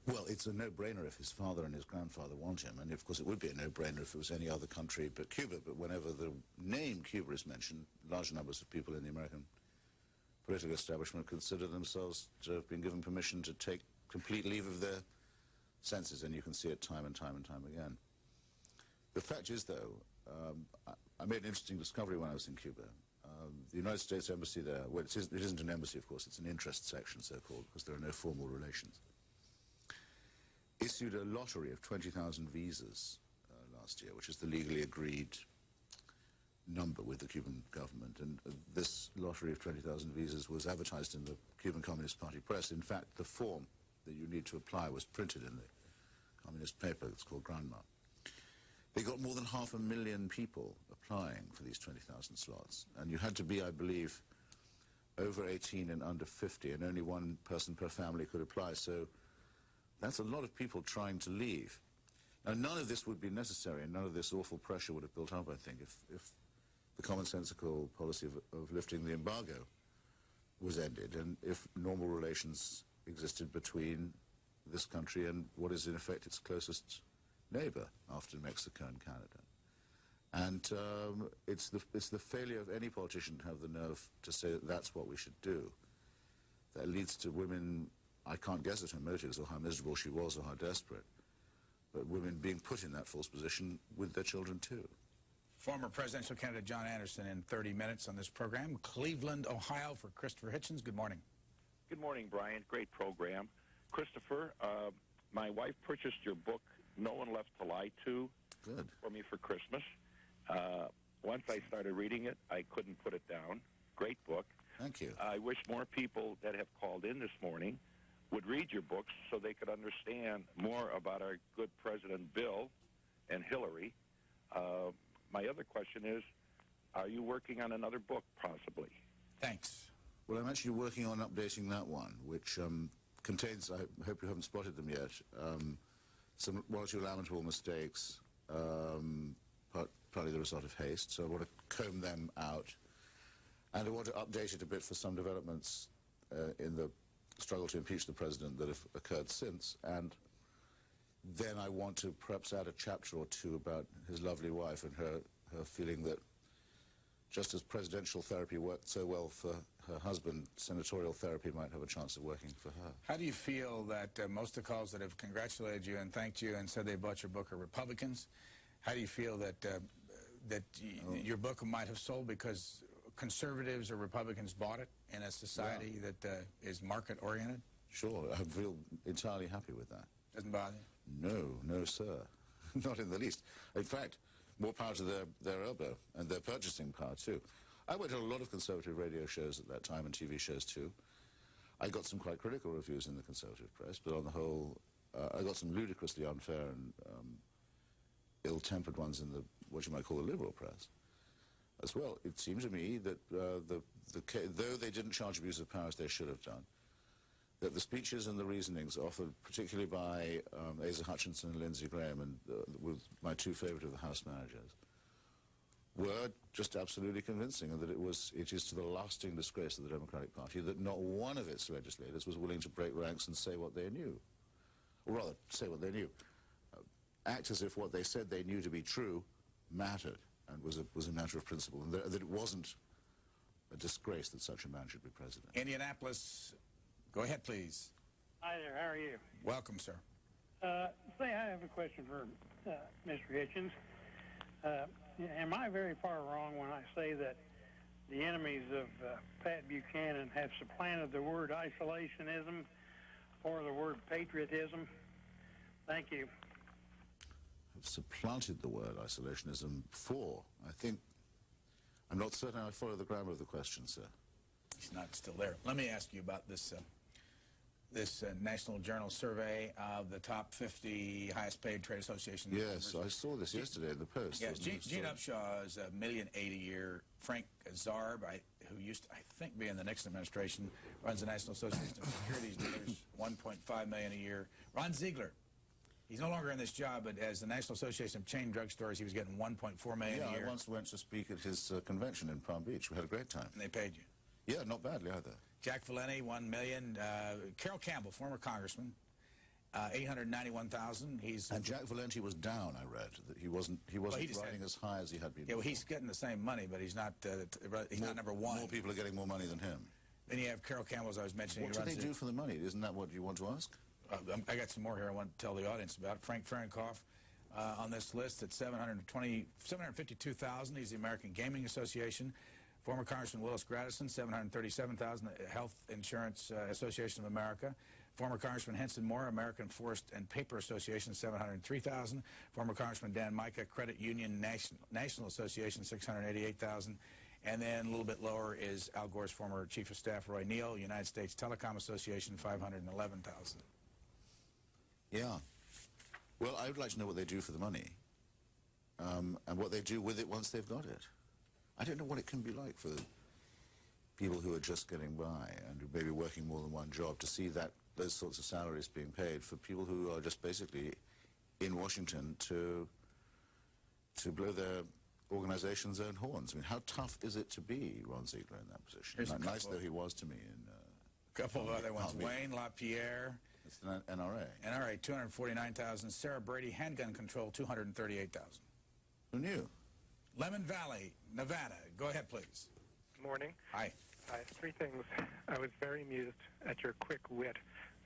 Well, it's a no-brainer if his father and his grandfather want him, and of course it would be a no-brainer if it was any other country but Cuba. But whenever the name Cuba is mentioned, large numbers of people in the American political establishment consider themselves to have been given permission to take complete leave of their senses, and you can see it time and time and time again. The fact is, though, I made an interesting discovery when I was in Cuba. The United States Embassy there, well, it isn't an embassy, of course, it's an interest section, so-called, because there are no formal relations, issued a lottery of 20,000 visas last year, which is the legally agreed number with the Cuban government. And this lottery of 20,000 visas was advertised in the Cuban Communist Party press. In fact, the form that you need to apply was printed in the communist paper. It's called Granma. They got more than 500,000 people applying for these 20,000 slots. And you had to be, I believe, over 18 and under 50, and only one person per family could apply. So that's a lot of people trying to leave. Now, none of this would be necessary, and none of this awful pressure would have built up, I think, if the commonsensical policy of lifting the embargo was ended, and if normal relations existed between this country and what is, in effect, its closest neighbor after Mexico and Canada. And it's the failure of any politician to have the nerve to say that that's what we should do that leads to women, I can't guess at her motives or how miserable she was or how desperate, but women being put in that false position with their children too. Former presidential candidate John Anderson in 30 minutes on this program. Cleveland, Ohio for Christopher Hitchens. Good morning. Good morning, Brian. Great program. Christopher, My wife purchased your book, No One Left to Lie To, for me for Christmas. Once I started reading it, I couldn't put it down. Great book. Thank you. I wish more people that have called in this morning would read your books so they could understand more about our good President Bill and Hillary. My other question is, are you working on another book, possibly? Thanks. Well, I'm actually working on updating that one, which contains, I hope you haven't spotted them yet, one or two lamentable mistakes, partly the result of haste, so I want to comb them out. And I want to update it a bit for some developments in the struggle to impeach the president that have occurred since. And then I want to perhaps add a chapter or two about his lovely wife and her feeling that just as presidential therapy worked so well for her husband, senatorial therapy might have a chance of working for her. How do you feel that most of the calls that have congratulated you and thanked you and said they bought your book are Republicans? How do you feel that your book might have sold because conservatives or Republicans bought it in a society that is market-oriented? Sure, I feel entirely happy with that. Doesn't bother you? No, no, sir. Not in the least. In fact, more power to their elbow and their purchasing power, too. I went to a lot of conservative radio shows at that time and TV shows, too. I got some quite critical reviews in the conservative press, but on the whole, I got some ludicrously unfair and ill-tempered ones in what you might call the liberal press as well. It seemed to me that though they didn't charge abuse of power as they should have done, that the speeches and the reasonings offered, particularly by Asa Hutchinson and Lindsey Graham, and with my two favorite of the House managers, were just absolutely convincing, and that it is to the lasting disgrace of the Democratic Party that not one of its legislators was willing to break ranks and say what they knew. Or rather, say what they knew. Act as if what they said they knew to be true mattered and was a matter of principle, and that it wasn't a disgrace that such a man should be president. Indianapolis, go ahead, please. Hi there, how are you? Welcome, sir. Say, I have a question for Mr. Hitchens. Am I very far wrong when I say that the enemies of Pat Buchanan have supplanted the word isolationism for the word patriotism? Thank you. Have supplanted the word isolationism for, I think, I'm not certain I follow the grammar of the question, sir. He's not still there. Let me ask you about this National Journal survey of the top 50 highest paid trade associations. Yes, I saw this yesterday in the Post. Yes, Gene Upshaw is $1.8 million a year. Frank Zarb, who used to, I think, be in the Nixon administration, runs the National Association of Securities Dealers, $1.5 million a year. Ron Ziegler, he's no longer in this job, but as the National Association of Chain Drugstores, he was getting $1.4 million a year. I once went to speak at his convention in Palm Beach. We had a great time. And they paid you? Yeah, not badly either. Jack Valenti, $1 million. Carroll Campbell, former congressman, $891,000. And Jack Valenti was down, I read. That he wasn't riding as high as he had been. Yeah, well, he's getting the same money, but he's not not number one. More people are getting more money than him. Then you have Carroll Campbell, as I was mentioning. What do they do for the money? Isn't that what you want to ask? I got some more here I want to tell the audience about. Frank Fahrenkopf on this list at $752,000. He's the American Gaming Association. Former Congressman Willis Gradison, $737,000, Health Insurance Association of America. Former Congressman Henson Moore, American Forest and Paper Association, $703,000. Former Congressman Dan Micah, Credit Union National Association, $688,000. And then a little bit lower is Al Gore's former Chief of Staff, Roy Neal, United States Telecom Association, $511,000. Yeah. Well, I would like to know what they do for the money and what they do with it once they've got it. I don't know what it can be like for people who are just getting by and who may be working more than one job to see those sorts of salaries being paid for people who are just basically in Washington to blow their organization's own horns. I mean, how tough is it to be Ron Ziegler in that position? Nice though he was to me in a couple of other ones. Wayne LaPierre. It's the NRA. NRA, $249,000. Sarah Brady, Handgun Control, $238,000. Who knew? Lemon Valley, Nevada. Go ahead, please. Good morning. Hi. Three things. I was very amused at your quick wit,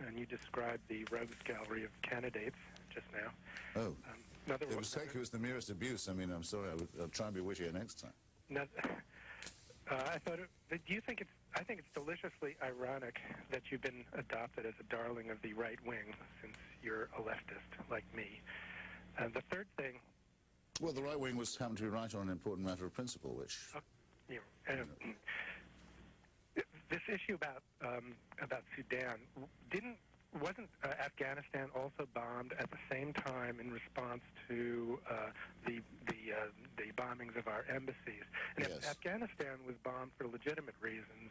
and you described the rogues gallery of candidates just now. Oh. It was the merest abuse. I mean, I'm sorry. I'll try and be wittier next time. I thought. Do you think it's? I think it's delicious purposely ironic that you've been adopted as a darling of the right wing since you're a leftist like me. The third thing... Well, the right wing was happened to be right on an important matter of principle, which... This issue about Sudan, wasn't Afghanistan also bombed at the same time in response to the bombings of our embassies? And yes. If Afghanistan was bombed for legitimate reasons,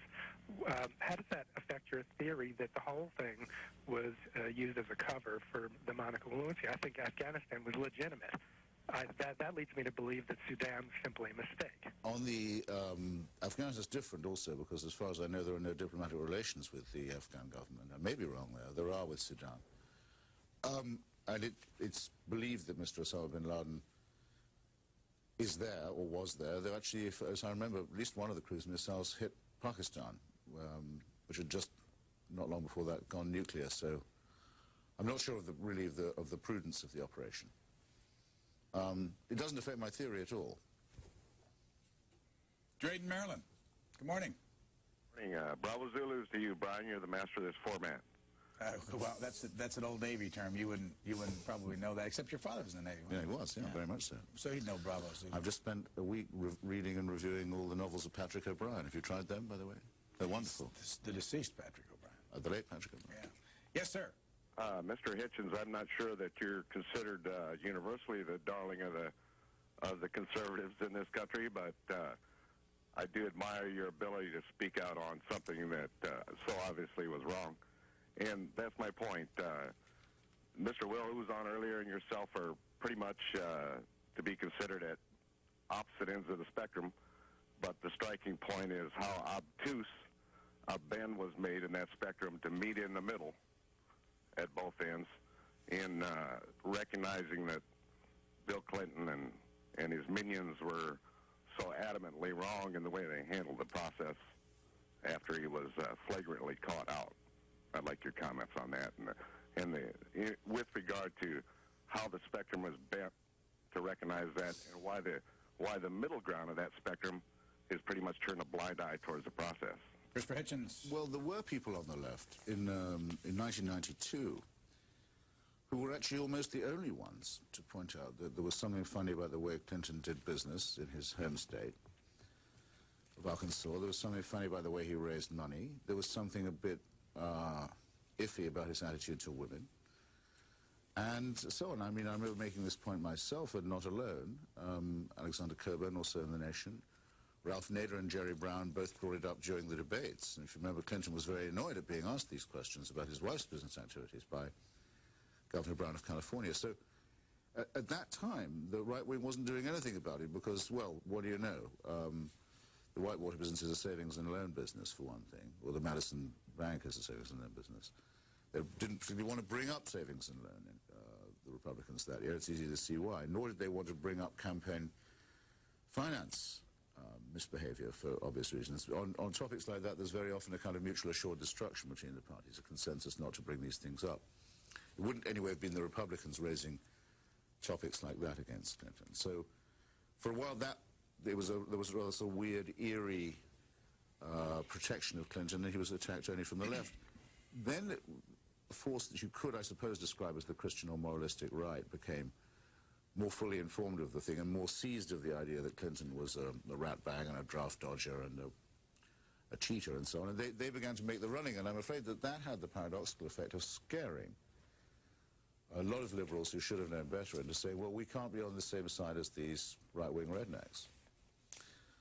how does that affect your theory that the whole thing was used as a cover for the Monica Lewinsky? I think Afghanistan was legitimate. That leads me to believe that Sudan was simply a mistake. On the Afghanistan is different also because, as far as I know, there are no diplomatic relations with the Afghan government. I may be wrong there. There are with Sudan. And it's believed that Mr. Osama bin Laden is there or was there. Though actually, as I remember, at least one of the cruise missiles hit Pakistan, which had just not long before that gone nuclear. So I'm not sure of the prudence of the operation. It doesn't affect my theory at all. Drayden, Maryland. Good morning. Morning. Bravo Zulus to you, Brian. You're the master of this format. Well, that's an old Navy term. You wouldn't probably know that, except your father was in the Navy. Yeah, he was. Yeah, very much so. So he'd know Bravo Zulu. I've just spent a week reading and reviewing all the novels of Patrick O'Brian. Have you tried them, by the way? They're wonderful. The deceased Patrick O'Brian. The late Patrick O'Brian. Yeah. Yes, sir. Mr. Hitchens, I'm not sure that you're considered universally the darling of the conservatives in this country, but I do admire your ability to speak out on something that so obviously was wrong. And that's my point. Mr. Will, who was on earlier, and yourself are pretty much to be considered at opposite ends of the spectrum, but the striking point is how obtuse a bend was made in that spectrum to meet in the middle at both ends in recognizing that Bill Clinton and his minions were so adamantly wrong in the way they handled the process after he was flagrantly caught out. I'd like your comments on that. With regard to how the spectrum was bent to recognize that and why the middle ground of that spectrum is pretty much turned a blind eye towards the process. Christopher Hitchens. Well, there were people on the left in 1992 who were actually almost the only ones to point out that there was something funny about the way Clinton did business in his home state of Arkansas. There was something funny about the way he raised money. There was something a bit iffy about his attitude to women. And so on. I mean, I remember making this point myself, and not alone. Alexander Coburn, also in The Nation. Ralph Nader and Jerry Brown both brought it up during the debates. And if you remember, Clinton was very annoyed at being asked these questions about his wife's business activities by Governor Brown of California. So at that time, the right wing wasn't doing anything about it because, well, what do you know? The Whitewater business is a savings and loan business, for one thing, or the Madison Bank is a savings and loan business. They didn't particularly want to bring up savings and loan, the Republicans that year. It's easy to see why. Nor did they want to bring up campaign finance misbehavior for obvious reasons. On topics like that, there's very often a kind of mutual assured destruction between the parties, a consensus not to bring these things up. It wouldn't anyway have been the Republicans raising topics like that against Clinton. So for a while there was a rather sort of weird, eerie protection of Clinton, and he was attacked only from the left. Then a force that you could, I suppose, describe as the Christian or moralistic right became more fully informed of the thing and more seized of the idea that Clinton was a rat bag and a draft dodger and a cheater and so on. And they began to make the running, and I'm afraid that had the paradoxical effect of scaring a lot of liberals who should have known better into saying, well, we can't be on the same side as these right-wing rednecks.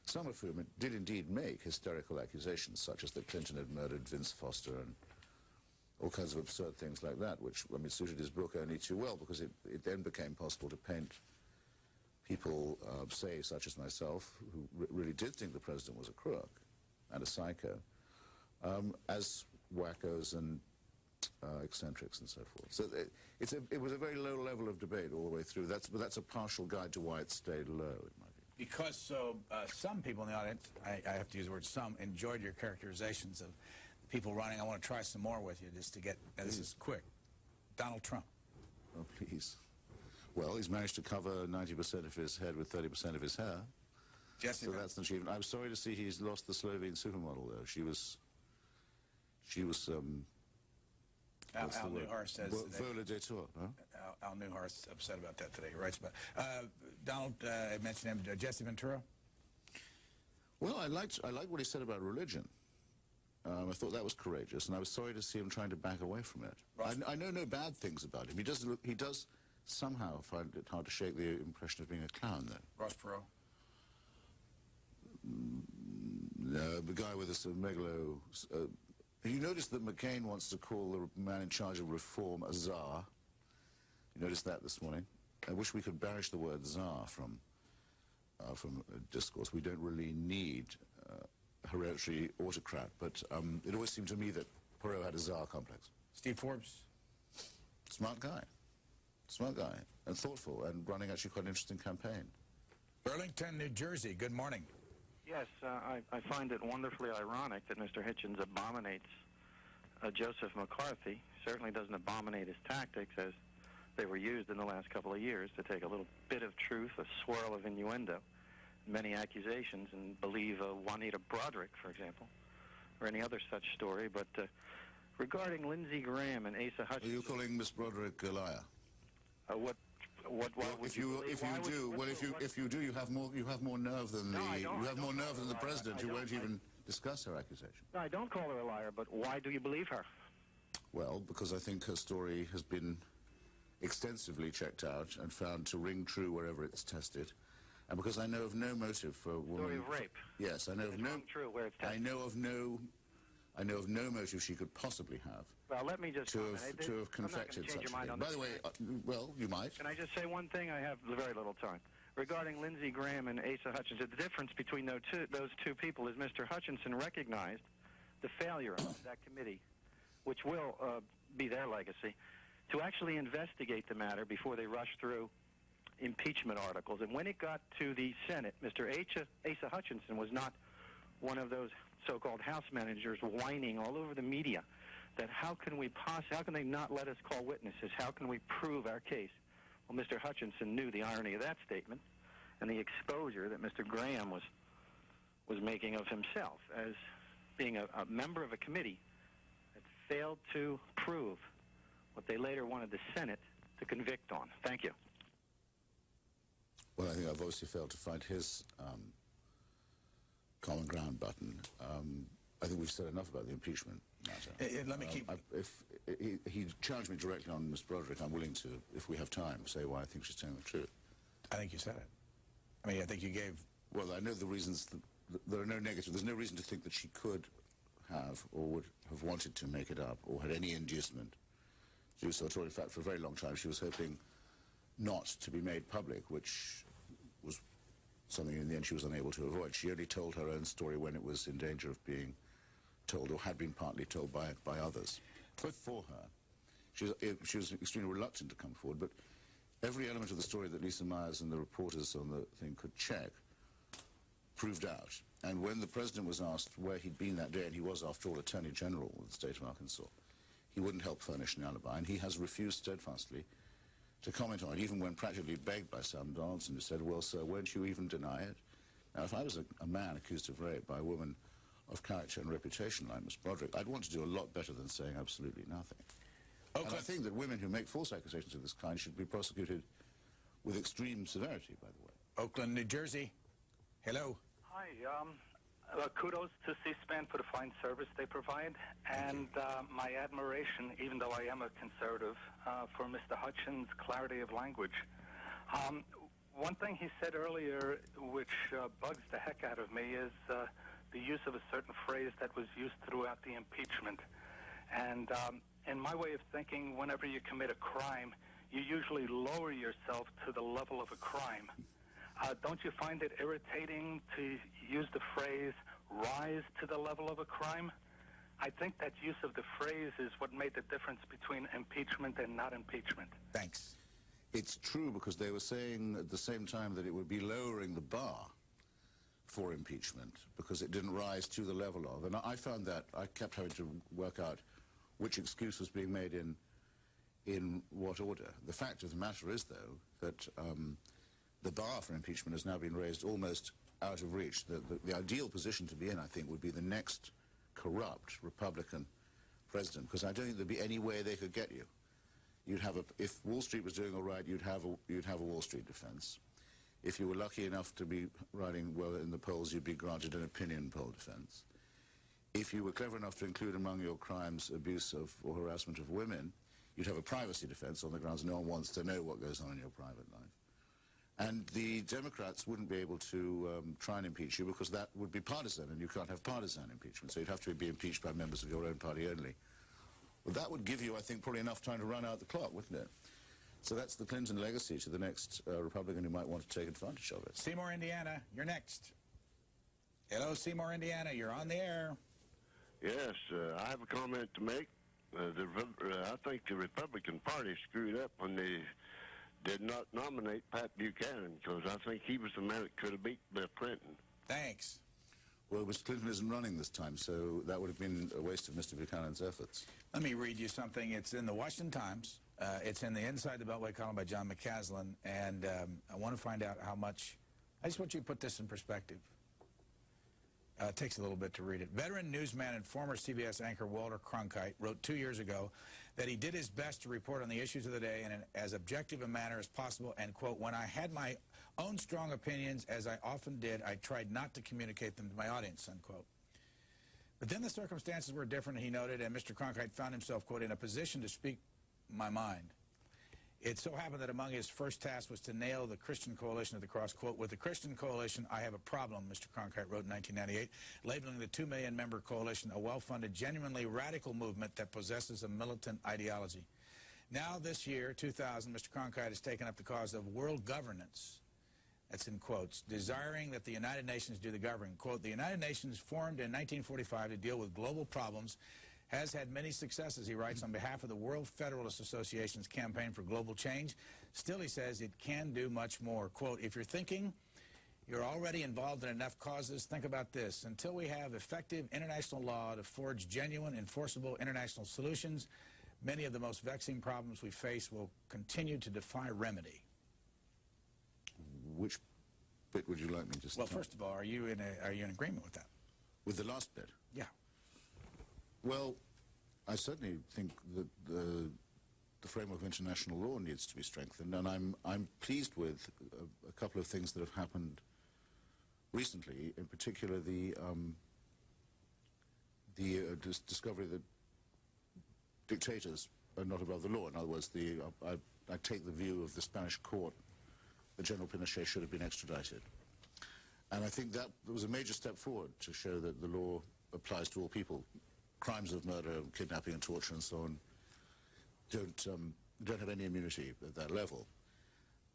Some of whom did indeed make hysterical accusations, such as that Clinton had murdered Vince Foster and all kinds of absurd things like that, which, I mean, suited his book only too well, because it then became possible to paint people, say, such as myself, who really did think the president was a crook and a psycho, as wackos and eccentrics and so forth. So it was a very low level of debate all the way through. But that's a partial guide to why it stayed low, in my view. Because some people in the audience, I have to use the word some, enjoyed your characterizations of people running. I want to try some more with you just to get, this is quick. Donald Trump. Oh, please. Well, he's managed to cover 90% of his head with 30% of his hair. Jesse, so that's an achievement. I'm sorry to see he's lost the Slovene supermodel, though. She was She was, Al Newhart says Vola de Tour, huh? Al Newhart's upset about that today. He writes about Donald, I mentioned him, Jesse Ventura. Well, I liked what he said about religion. I thought that was courageous, and I was sorry to see him trying to back away from it. I know no bad things about him. He does somehow find it hard to shake the impression of being a clown, though. Ross Perot. No, the guy with the megalo. You notice that McCain wants to call the man in charge of reform a czar. You noticed that this morning? I wish we could banish the word czar from discourse. We don't really need a hereditary autocrat, but it always seemed to me that Perot had a czar complex. Steve Forbes. Smart guy, and thoughtful, and running actually quite an interesting campaign. Burlington, New Jersey, good morning. Yes, I find it wonderfully ironic that Mr. Hitchens abominates Joseph McCarthy, certainly doesn't abominate his tactics as they were used in the last couple of years to take a little bit of truth, a swirl of innuendo, many accusations, and believe Juanita Broderick, for example, or any other such story. But regarding Lindsey Graham and Asa Hutchins... Are you calling Miss Broderick a liar? If you do, you have more nerve than the president, who won't even discuss her accusation. No, I don't call her a liar, but why do you believe her? Well, because I think her story has been extensively checked out and found to ring true wherever it's tested, and because I know of no motive for a woman. Story of rape. Yes, I know of no. True where it's tested. I know of no motive she could possibly have. Well, let me just to have confected such a thing. By the way, well, you might. Can I just say one thing? I have very little time. Regarding Lindsey Graham and Asa Hutchins, the difference between those two people is Mr. Hutchinson recognized the failure of that committee, which will be their legacy, to actually investigate the matter before they rush through impeachment articles. And when it got to the Senate, Mr. Asa Hutchinson was not one of those so-called House managers whining all over the media that how can they not let us call witnesses? How can we prove our case? Well, Mr. Hutchinson knew the irony of that statement and the exposure that Mr. Graham was making of himself as being a member of a committee that failed to prove what they later wanted the Senate to convict on. Thank you. Well, I think I've obviously failed to find his common ground button. I think we've said enough about the impeachment matter. Let me keep... If he challenged me directly on Ms. Broderick, I'm willing to, if we have time, say why I think she's telling the truth. I think you said it. I mean, I think you gave... Well, I know the reasons. There are no negatives. There's no reason to think that she could have or would have wanted to make it up or had any inducement to do so at all. In fact, for a very long time, she was hoping not to be made public, which was something in the end she was unable to avoid. She only told her own story when it was in danger of being told, or had been partly told by others. But for her, she was extremely reluctant to come forward, but every element of the story that Lisa Myers and the reporters on the thing could check proved out. And when the president was asked where he'd been that day, and he was, after all, Attorney General of the state of Arkansas, he wouldn't help furnish an alibi, and he has refused steadfastly to comment on it, even when practically begged by Sam Donaldson, who said, well, sir, won't you even deny it? Now, if I was a man accused of rape by a woman of character and reputation like Miss Broderick, I'd want to do a lot better than saying absolutely nothing. And I think that women who make false accusations of this kind should be prosecuted with extreme severity, by the way. Oakland, New Jersey. Hello. Hi. Kudos to C-SPAN for the fine service they provide, and my admiration, even though I am a conservative, for Mr. Hutchins' clarity of language. One thing he said earlier, which bugs the heck out of me, is the use of a certain phrase that was used throughout the impeachment. And in my way of thinking, whenever you commit a crime, you usually lower yourself to the level of a crime. Don't you find it irritating to use the phrase, rise to the level of a crime? I think that use of the phrase is what made the difference between impeachment and not impeachment. Thanks. It's true, because they were saying at the same time that it would be lowering the bar for impeachment because it didn't rise to the level of. And I found that I kept having to work out which excuse was being made in what order. The fact of the matter is, though, that the bar for impeachment has now been raised almost out of reach. The ideal position to be in, I think, would be the next corrupt Republican president, because I don't think there'd be any way they could get you. You'd have if Wall Street was doing all right, you'd have a Wall Street defense. If you were lucky enough to be riding well in the polls, you'd be granted an opinion poll defense. If you were clever enough to include among your crimes abuse of or harassment of women, you'd have a privacy defense on the grounds no one wants to know what goes on in your private life. And the Democrats wouldn't be able to try and impeach you because that would be partisan, and you can't have partisan impeachment, so you'd have to be impeached by members of your own party only. Well, that would give you, I think, probably enough time to run out the clock, wouldn't it? So that's the Clinton legacy to the next Republican who might want to take advantage of it. Seymour, Indiana, you're next. Hello, Seymour, Indiana, you're on the air. Yes, I have a comment to make. I think the Republican Party screwed up when they did not nominate Pat Buchanan, because I think he was the man that could have beat Bill Clinton. Thanks. Well, Mr. Clinton isn't running this time, so that would have been a waste of Mr. Buchanan's efforts. Let me read you something. It's in the Washington Times. It's in the Inside the Beltway column by John McCaslin, and I want to find out how much. I just want you to put this in perspective. It takes a little bit to read it. Veteran newsman and former CBS anchor Walter Cronkite wrote 2 years ago that he did his best to report on the issues of the day in as objective a manner as possible, and, quote, when I had my own strong opinions, as I often did, I tried not to communicate them to my audience, unquote. But then the circumstances were different, he noted, and Mr. Cronkite found himself, quote, in a position to speak my mind. It so happened that among his first tasks was to nail the Christian Coalition at the cross. Quote, with the Christian Coalition, I have a problem, Mr. Cronkite wrote in 1998, labeling the 2 million-member coalition a well-funded, genuinely radical movement that possesses a militant ideology. Now, this year, 2000, Mr. Cronkite has taken up the cause of world governance. That's in quotes, desiring that the United Nations do the governing. Quote, the United Nations, formed in 1945 to deal with global problems, has had many successes, he writes, on behalf of the World Federalist Association's campaign for global change. Still, he says, it can do much more. Quote, if you're thinking you're already involved in enough causes, think about this. Until we have effective international law to forge genuine, enforceable international solutions, many of the most vexing problems we face will continue to defy remedy. Which bit would you like me to Well, first of all, are you in agreement with that? With the last bit? Yeah. Well, I certainly think that the framework of international law needs to be strengthened, and I'm pleased with a couple of things that have happened recently. In particular, the discovery that dictators are not above the law. In other words, I take the view of the Spanish court that General Pinochet should have been extradited, and I think that was a major step forward to show that the law applies to all people. Crimes of murder, kidnapping and torture and so on don't have any immunity at that level.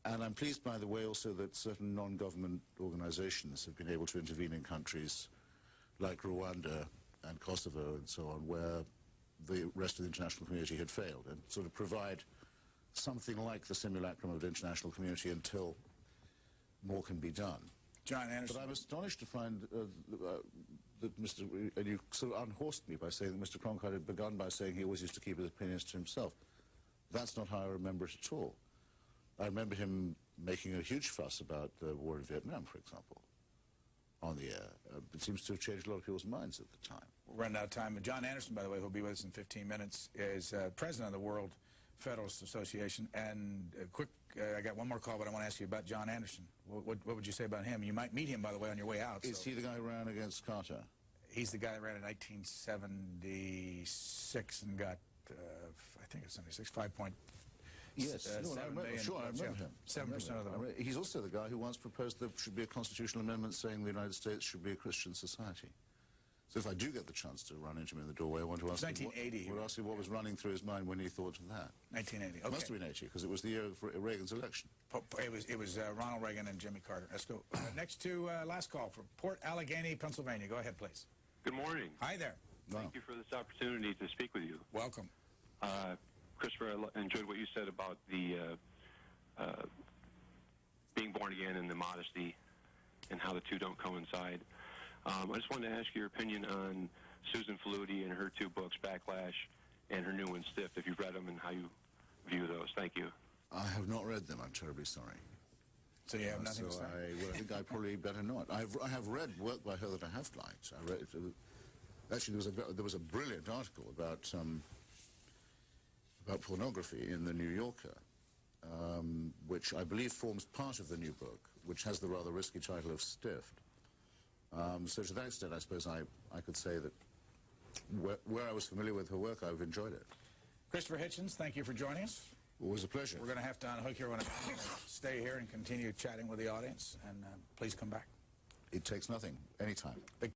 And I'm pleased, by the way, also that certain non-government organizations have been able to intervene in countries like Rwanda and Kosovo and so on, where the rest of the international community had failed, and sort of provide something like the simulacrum of the international community until more can be done. John Anderson. But I'm astonished to find that and you sort of unhorsed me by saying that Mr. Cronkite had begun by saying he always used to keep his opinions to himself. That's not how I remember it at all. I remember him making a huge fuss about the war in Vietnam, for example, on the air. It seems to have changed a lot of people's minds at the time. We're running out of time. John Anderson, by the way, who'll be with us in 15 minutes, is president of the World Federalist Association. And I got one more call, but I want to ask you about John Anderson. What would you say about him? You might meet him, by the way, on your way out. Is he the guy who ran against Carter? He's the guy that ran in 1976 and got, I think it's 76, 5 point. Yes, I remember him. 7% of the vote. He's also the guy who once proposed there should be a constitutional amendment saying the United States should be a Christian society. So if I do get the chance to run into him in the doorway, I want to ask him what was running through his mind when he thought of that. 1980. Okay. It must have been 80, because it was the year of Reagan's election. It was Ronald Reagan and Jimmy Carter. Let's go. Next to last call from Port Allegheny, Pennsylvania. Go ahead, please. Good morning. Hi there. Thank you for this opportunity to speak with you. Welcome. Christopher, I enjoyed what you said about the being born again and the modesty and how the two don't coincide. I just wanted to ask your opinion on Susan Faludi and her 2 books, Backlash and her new one, Stiff, if you've read them and how you view those. Thank you. I have not read them. I'm terribly sorry. So you have nothing to say? I think I probably better not. I have read work by her that I have liked. I read Actually, there was a brilliant article about pornography in the New Yorker, which I believe forms part of the new book, which has the rather risky title of Stiffed. So to that extent, I suppose I could say that where I was familiar with her work, I've enjoyed it. Christopher Hitchens, thank you for joining us. Always a pleasure. We're going to have to unhook you. We're going to stay here and continue chatting with the audience, and please come back. It takes nothing, anytime.